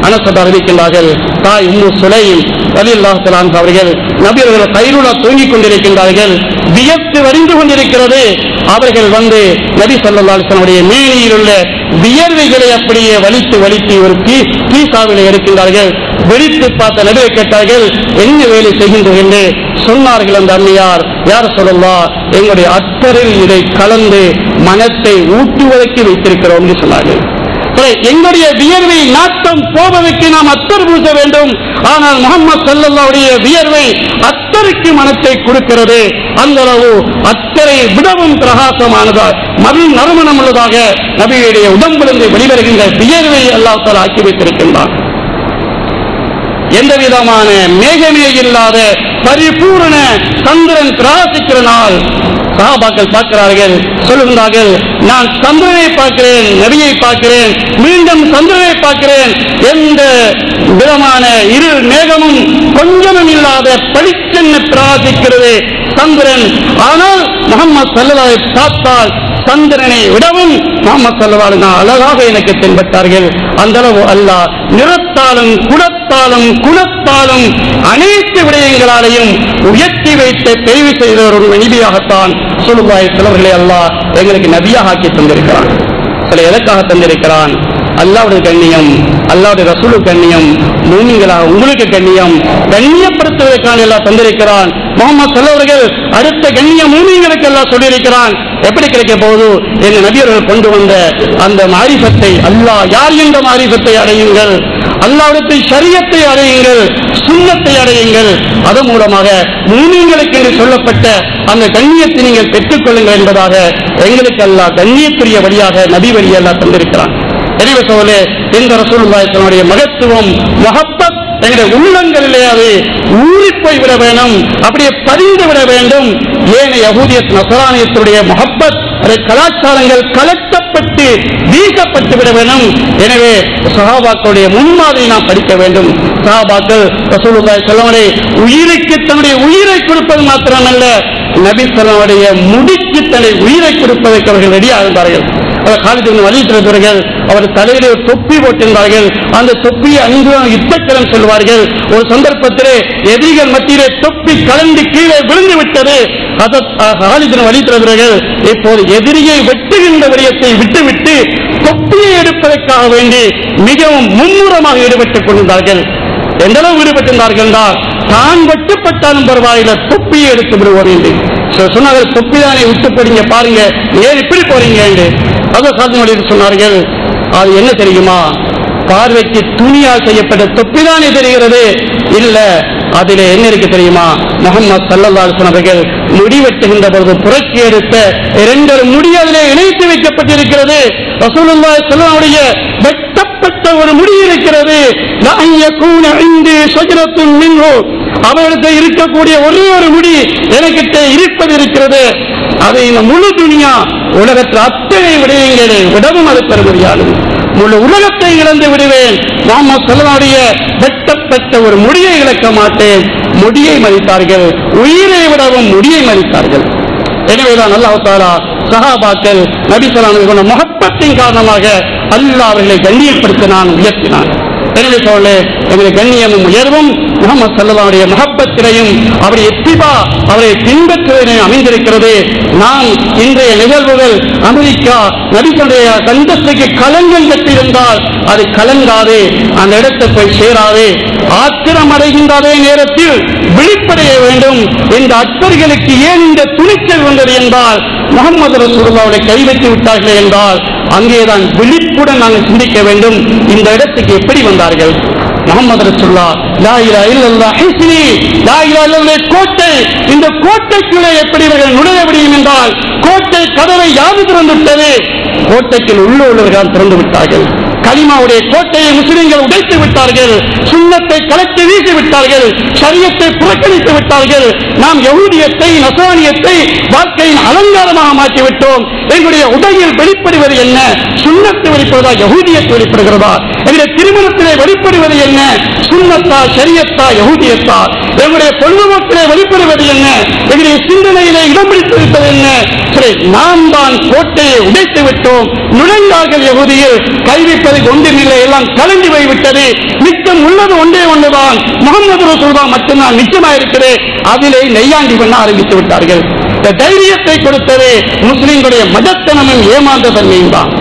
அனஸ் அறிவிக்கின்றார்கள், தாய் உம்மு சுலைம் ரலியல்லாஹு தஆலா அன்ஹா அவர்கள் நபி அவர்கள் கைருலா தூங்கிக் கொண்டிருக்கின்றார்கள், வியர்த்து வடிந்து கொண்டிருக்கிறது. அவர்கள் வந்து நபி ஸல்லல்லாஹு அலைஹி வஸல்லம் மேனியில் உள்ள வியர்வைகளை அப்படியே வலித்து வலித்து ஒரு பீசாவிலே எடுக்கின்றார்கள். வெடித்து பார்த்த நபியை கேட்டார்கள், என்ன வேலை செய்கின்றீர்கள் என்று சொன்னார்கள். அந்த அம்மையார், யார் ஸல்லல்லாஹு, எங்களுடைய அத்தரில் இதை கலந்து மனத்தை ஊட்டுவதற்கு வைத்திருக்கிறோம் என்று சொன்னார்கள். எங்களுடைய வியர்வை நாட்டம் போவதற்கு நாம் அத்தர் பூச வேண்டும். ஆனால் முஹம்மது ஸல்லல்லாஹு அலைஹி வஸல்லம் வியர்வை அத்தருக்கு மனத்தை கொடுக்கிறது. அந்த அளவு அத்தரை விடவும் பிரகாசமானதாக நறுமணம் உள்ளதாக நபியுடைய உடம்பிலிருந்து வெளிவருகின்ற வியர்வை அல்லாஹ் தஆலா ஆக்கி வைத்திருக்கின்றார். எந்த விதமான மேகமே இல்லாத பரிபூரண சந்திரன் பிரகாசிக்கிற நாள் சஹாபாக்கள் பார்க்கிறார்கள், சொல்லுகின்றார்கள், நான் சந்திரனை பார்க்கிறேன், நபியை பார்க்கிறேன், மீண்டும் சந்திரனை பார்க்கிறேன். எந்த விதமான இருள் மேகமும் கொஞ்சமும் இல்லாத பளிச்சென்ன பிரகாசிக்கிறது சந்திரன். ஆனால் முஹம்மது ஸல்லல்லாஹு அலைஹி வஸல்லம் பார்த்தால் சந்திரனை விடவும் முஹம்மது ஸல்லல்லாஹு அலைஹி வஸல்லம் அழகாக எனக்கு தென்பட்டார்கள். அந்த அளவு அல்லாஹ் நிறத்தாலும் குணத்தாலும் குணத்தாலும் அனைத்து விடயங்களாலையும் உயர்த்தி வைத்து தெரிவு செய்த ஒரு நபியாகத்தான் ஸல்லல்லாஹு அலைஹி வஸல்லம் அல்லாஹ் எங்களுக்கு நபியாக ஆக்கி தந்திருக்கிறான். சில எதற்காக தந்திருக்கிறான்? அல்லாஹ்வுடைய கண்ணியம், அல்லாஹ்வுடைய ரசூலுக்கு கண்ணியம், மூமின்களாக உங்களுக்கு கண்ணியம், கண்ணியப்படுத்துவதற்கான எல்லாம் தந்திருக்கிறான். முஹம்மது ஸல்லல்லாஹு அலைஹி வஸல்லம் அடுத்த கண்ணியம் மூமின்களுக்கு எல்லாம் சொல்லியிருக்கிறான். எப்படி கிடைக்க போகுது? எங்கள் நபியர்கள் கொண்டு வந்த அந்த மாரிஃபத்தை, அல்லாஹ் யார் என்ற மாரிஃபத்தை அடையுங்கள், அல்லாஹ்வுடைய ஷரியத்தை அடையுங்கள், சுன்னத்தை அடையுங்கள். அதன் மூலமாக மூமின்களுக்கு என்று சொல்லப்பட்ட அந்த கண்ணியத்தை நீங்கள் பெற்றுக்கொள்ளுங்கள் என்பதாக எங்களுக்கு அல்லாஹ் கண்ணியத்துரிய வழியாக நபி வழி அல்லாஹ் தந்திருக்கிறான். எனவே சோழே, இந்த ரசூலுல்லாஹி ஸல்லல்லாஹு அலைஹி வஸல்லம் மகத்துவம், முஹப்பத் எங்களுடைய உள்ளங்களிலே அது ஊறி போய் விட வேண்டும், அப்படியே பதிந்து விட வேண்டும். ஏன் யஹூதியத் நஸரானியத்துடைய முஹப்பத் கலாச்சாரங்கள் கலட்டப்பட்டு வீசப்பட்டு விட வேண்டும். எனவே சஹாபாக்களுடைய முன்மாதிரி நாம் படிக்க வேண்டும். சஹாபாக்கள் ரசூலுல்லாஹி ஸல்லல்லாஹு அலைஹி வஸல்லம் உயிருக்கு தன்னுடைய உயிரை கொடுப்பது மாத்திரமல்ல, நபி ஸல்லல்லாஹு அலைஹி வஸல்லம் முடிக்கு தன்னுடைய உயிரை கொடுப்பதற்கு அவர்கள் ரெடியாக இருந்தார்கள். காலித் இப்னு வலீத் அவர்கள் அவர் தலையிலே தொப்பி போட்டிருந்தார்கள். அந்த தொப்பியை அங்கு யுத்தக்களம் சொல்வார்கள். ஒரு சந்தர்ப்பத்திலே எதிரிகள் மத்தியிலே தொப்பி கலந்து கீழே விழுந்து விட்டது. காலித் இப்னு வலீத் அவர்கள் இப்போது எதிரியை வெட்டுகின்ற விடயத்தை விட்டுவிட்டு தொப்பியை எடுப்பதற்காக வேண்டி மிகவும் மும்முரமாக ஈடுபட்டுக் கொண்டிருந்தார்கள். எந்த அளவு ஈடுபட்டிருந்தார்கள் என்றால், தான் வெட்டுப்பட்டாலும் பரவாயில்லை, தொப்பியை எடுத்து விடுவோம் என்று சொன்னார்கள். தொப்பிதானே விட்டு போறீங்க, பாருங்க ஏன் இப்படி போறீங்க என்று சொன்னார்கள். அது என்ன தெரியுமா? பார்வைக்கு துணியால் செய்யப்பட்ட தொப்பிதானே தெரிகிறது. இல்ல, அதிலே என்ன இருக்கு தெரியுமா? முஹம்மது ஸல்லல்லாஹு அலைஹி வஸல்லம் அவர்கள் முடிவெட்டுகின்ற பொழுது புரட்சி எடுத்த 2 முடி அதிலே இணைத்து வைக்கப்பட்டிருக்கிறது. ரசூலுல்லாஹி ஸல்லல்லாஹு அலைஹி வஸல்லம் வெட்டப்பட்ட ஒரு முடி இருக்கிறது. அவரிடத்தில் இருக்கக்கூடிய ஒரே ஒரு முடி எனக்கிட்ட இருப்பது இருக்கிறது. அதை இந்த முழு துனியா உலகத்தில் அத்தனை விடயங்களை விடவும் அது பெற முடியாது. முழு உலகத்தை இழந்து விடுவேன், முஹம்மது ஸல்லல்லாஹு அலைஹி வஸல்லம் வெட்டப்பட்ட ஒரு முடியை இழக்க மாட்டேன். முடியை மதித்தார்கள், உயிரை விடவும் முடியை மதித்தார்கள். எனவேதான் அல்லாஹ் தஆலா சஹாபாக்கள் நபி ஸல்லல்லாஹு அலைஹி வஸல்லம் முஹப்பத்தின் காரணமாக அல்லாஹ் அவர்களை கண்ணியப்படுத்தினான், உயர்த்தினான். எனவே சோழே, எங்களுடைய கண்ணியமும் உயர்வும் முஹம்மது ஸல்லல்லாஹு அலைஹி வஸல்லம் முஹப்பத்திலையும் அவருடைய இத்திபா, அவரை பின்பற்றுவதிலும் அமைந்திருக்கிறது. நாம் இன்றைய நிகழ்வுகள் அமெரிக்கா நபிகளுடைய அந்தஸ்துக்கு களங்கம் கட்டியிருந்தால் அது கலங்காது, அந்த இடத்தை போய் சேராது. ஆத்திரம் அடைகின்ற அதே நேரத்தில் விழிப்படைய வேண்டும். இந்த அக்பர்களுக்கு ஏன் இந்த துணிச்சல் வந்தது என்றால், முஹம்மது ரசூலுல்லாஹ்வை கைவிட்டு விட்டார்கள் என்றால் அங்கேதான் விழிப்புடன் நாங்கள் சிந்திக்க வேண்டும். இந்த இடத்துக்கு எப்படி வந்தார்கள்? முஹம்மது ரசூலுல்லாஹ் லா இலாஹா இல்லல்லாஹ் ஹிஸ்னி, லா இலாஹா இல்லல்லாஹ் கோட்டை. இந்த கோட்டைக்குள்ளே எப்படி இவர்கள் நுழைய முடியும் என்றால், கோட்டை கதவை யாரு திறந்துவிட்டது? கோட்டைக்குள் உள்ளவர்கள் திறந்து விட்டார்கள். கலிமாவுடைய கோட்டையை முஸ்லிம்கள் உடைத்து விட்டார்கள். சுன்னத்தை கலட்டி வீசி விட்டார்கள். ஷரியத்தை புறக்கணித்து விட்டார்கள். நாம் யஹூதியத்தை நஸரானியத்தை வாழ்க்கையின் அலங்காரமாக மாற்றிவிட்டோம். எங்களுடைய உடையில் வெளிப்படுவது என்ன? சுன்னத்து வெளிப்படுவதா, யஹூதியத்து வெளிப்படுகிறதா? எங்களுடைய திருமணத்திலே வெளிப்படுவது என்ன? சுன்னத்தா, ஷரியத்தா, யஹூதியத்தா? எங்களுடைய பொழுதுபோக்கிலே வெளிப்படுவது என்ன? எங்களுடைய சிந்தனையிலே இடம் பிடித்திருப்பது என்ன? சரி, நாம் தான் கோட்டையை உடைத்து விட்டோம். நுழைந்தார்கள் யஹூதியில், கைவிப்பது ஒன்றினில்லை, எல்லாம் கலந்து போய்விட்டது. மிச்சம் உள்ளது ஒன்றே ஒன்றுதான், முகமது ரசூலுல்லாஹ் மட்டும்தான் நிச்சயமாயிருக்கிறது. அதிலே நெய்யாண்டி பண்ண ஆரம்பித்து விட்டார்கள். இந்த தைரியத்தை கொடுத்தது முஸ்லிம்களுடைய மதத்தனமும் ஏமாந்த தன்மையும் தான்.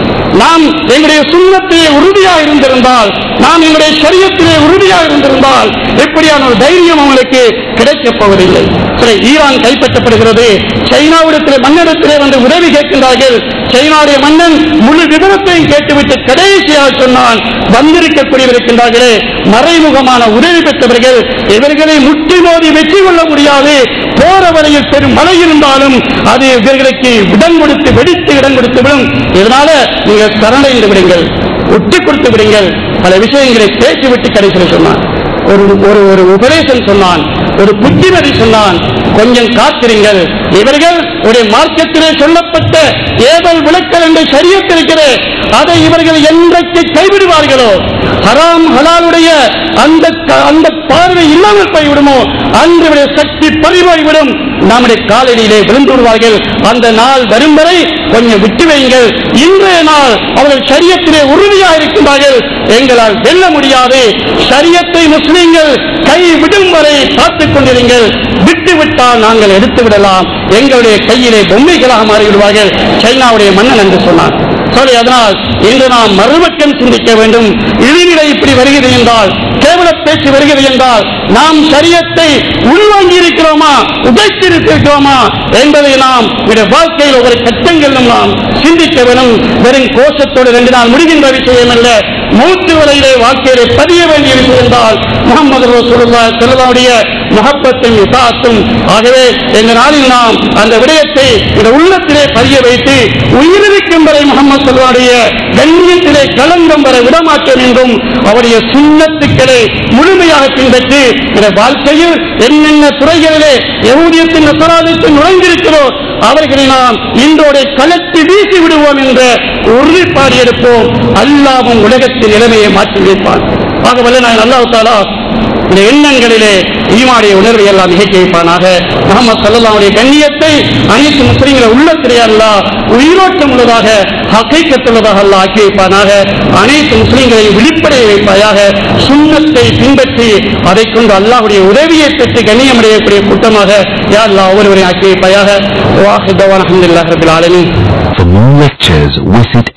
நாம் எங்களுடைய சுன்னத்திலே உறுதியாக இருந்திருந்தால், நாம் எங்களுடைய ஷரியத்திலே உறுதியாக இருந்திருந்தால் எப்படியான ஒரு தைரியம் அவங்களுக்கு கிடைக்கப் போவதில்லை. ஈரான் கைப்பற்றப்படுகிறது. சைனாவிடத்திலே மன்னரிடத்திலே வந்து உதவி கேட்கின்றார்கள். சைனாவுடைய மன்னன் முழு விவரத்தையும் கேட்டுவிட்டு கடைசியாக சொன்னான், வந்திருக்கக்கூடியவர்களே மறைமுகமான உதவி பெற்றவர்கள், இவர்களை முட்டி மோதி வெற்றி கொள்ள முடியாது. போற வரையில் பெரும் மழை இருந்தாலும் அது இவர்களுக்கு இடம் கொடுத்து வெடித்து இடம் கொடுத்து விடும். இதனால நீங்கள் சரணடைந்து விடுங்கள், ஒட்டி கொடுத்து விடுங்கள். பல விஷயங்களை பேசிவிட்டு கடைசியில் சொன்னான். ஒரு உபதேசம் சொன்னான், ஒரு புத்திமதி சொன்னான், கொஞ்சம் காத்திருங்கள். இவர்கள் ஒரு மார்க்கத்திலே சொல்லப்பட்ட ஏதல் விளக்கல் என்று ஷரியத்திருக்கிறது, அதை இவர்கள் என்றைக்கு கைவிடுவார்களோ, ஹராம் ஹலாலுடைய அந்த பார்வை இல்லாமல் போய்விடுமோ அன்று சக்தி பறிபோய்விடும், நம்முடைய காலடியிலே விழுந்து விடுவார்கள். அந்த நாள் வரும் வரை கொஞ்சம் விட்டு வையுங்கள். இன்றைய நாள் அவர்கள் ஷரியத்திலே உறுதியாக இருக்கின்றார்கள், எங்களால் வெல்ல முடியாது. ஷரியத்தை முஸ்லிம்கள் கை விடும் வரை பார்த்துக் கொண்டிருங்கள். விட்டுவிட்டால் நாங்கள் எடுத்து விடலாம், எங்களுடைய கையிலே பொம்மைகளாக மாறிவிடுவார்கள் சைனாவுடைய மன்னன் என்று சொன்னார். அதனால் இன்று நாம் மறுபக்கம் சிந்திக்க வேண்டும். இழிநிலை இப்படி வருகிறது என்றால், கேவல பேச்சு வருகிறது என்றால், நாம் ஷரியத்தை உள்வாங்கி இருக்கிறோமா, உடைத்திருக்கிறோமா என்பதை நாம் வாழ்க்கையில் ஒவ்வொரு கட்டங்களிலும் நாம் சிந்திக்க வேண்டும். வெறும் கோஷத்தோடு 2 நாள் முடிகின்ற விஷயம் அல்ல, மூச்சு வரையிலே வாழ்க்கையிலே பதிய வேண்டிய விஷயம் என்றால் முஹம்மது ரசூலுல்லாஹி ஸல்லல்லாஹுடைய முஹப்பத்தும் இதாத்தும். ஆகவே இந்த நாளில் நாம் அந்த விடயத்தை இந்த உள்ளத்திலே பதிய வைத்து உயிரிழக்கும் வரை முஹம்மது ஸல்லல்லாஹுடைய கண்ணியத்திலே கலங்கம் வர விடமாட்டோம் என்றும் அவருடைய சுன்னத்துக்களை முழுமையாக பின்பற்றி இந்த வாழ்க்கையில் என்னென்ன துறைகளிலே யஹூதியத்தின் நஸரானியத்தின் நுழைந்திருக்கிறோம் அவர்களை நாம் இன்றோடு கலத்தி வீசி விடுவோம் என்ற உறுதிப்பாடு எடுப்போம். அல்லாஹ்வும் உலகத்தின் நிலைமையை மாற்றி வைப்பான். ஆகவே நான் அல்லாஹ் தஆலா இந்த எண்ணங்களிலே ஈமானுடைய உணர்வை எல்லாம் நிகழ்ச்சி வைப்பானாக. முஹம்மது ஸல்லல்லாஹு அலைஹி கண்ணியத்தை அனைத்து முஸ்லிம்கள் உள்ளத்திலே அல்லாஹ் உயிரோட்டம் உள்ளதாக ஹகீகத்துள்ளதாக அல்லாஹ் ஆக்கி வைப்பானாக. அனைத்து முஸ்லிம்களையும் விழிப்படைய வைப்பாயாக. சுன்னத்தை பின்பற்றி அதை கொண்டு அல்லாஹ்வுடைய உதவியை பெற்று கண்ணியமடையக்கூடிய கூட்டமாக யா அல்லாஹ் ஒவ்வொருவரையும் ஆக்கி வைப்பாயாக. வாஹித் தவானா அல்ஹம்துலில்லாஹி ரப்பில் ஆலமீன். For more lectures, visit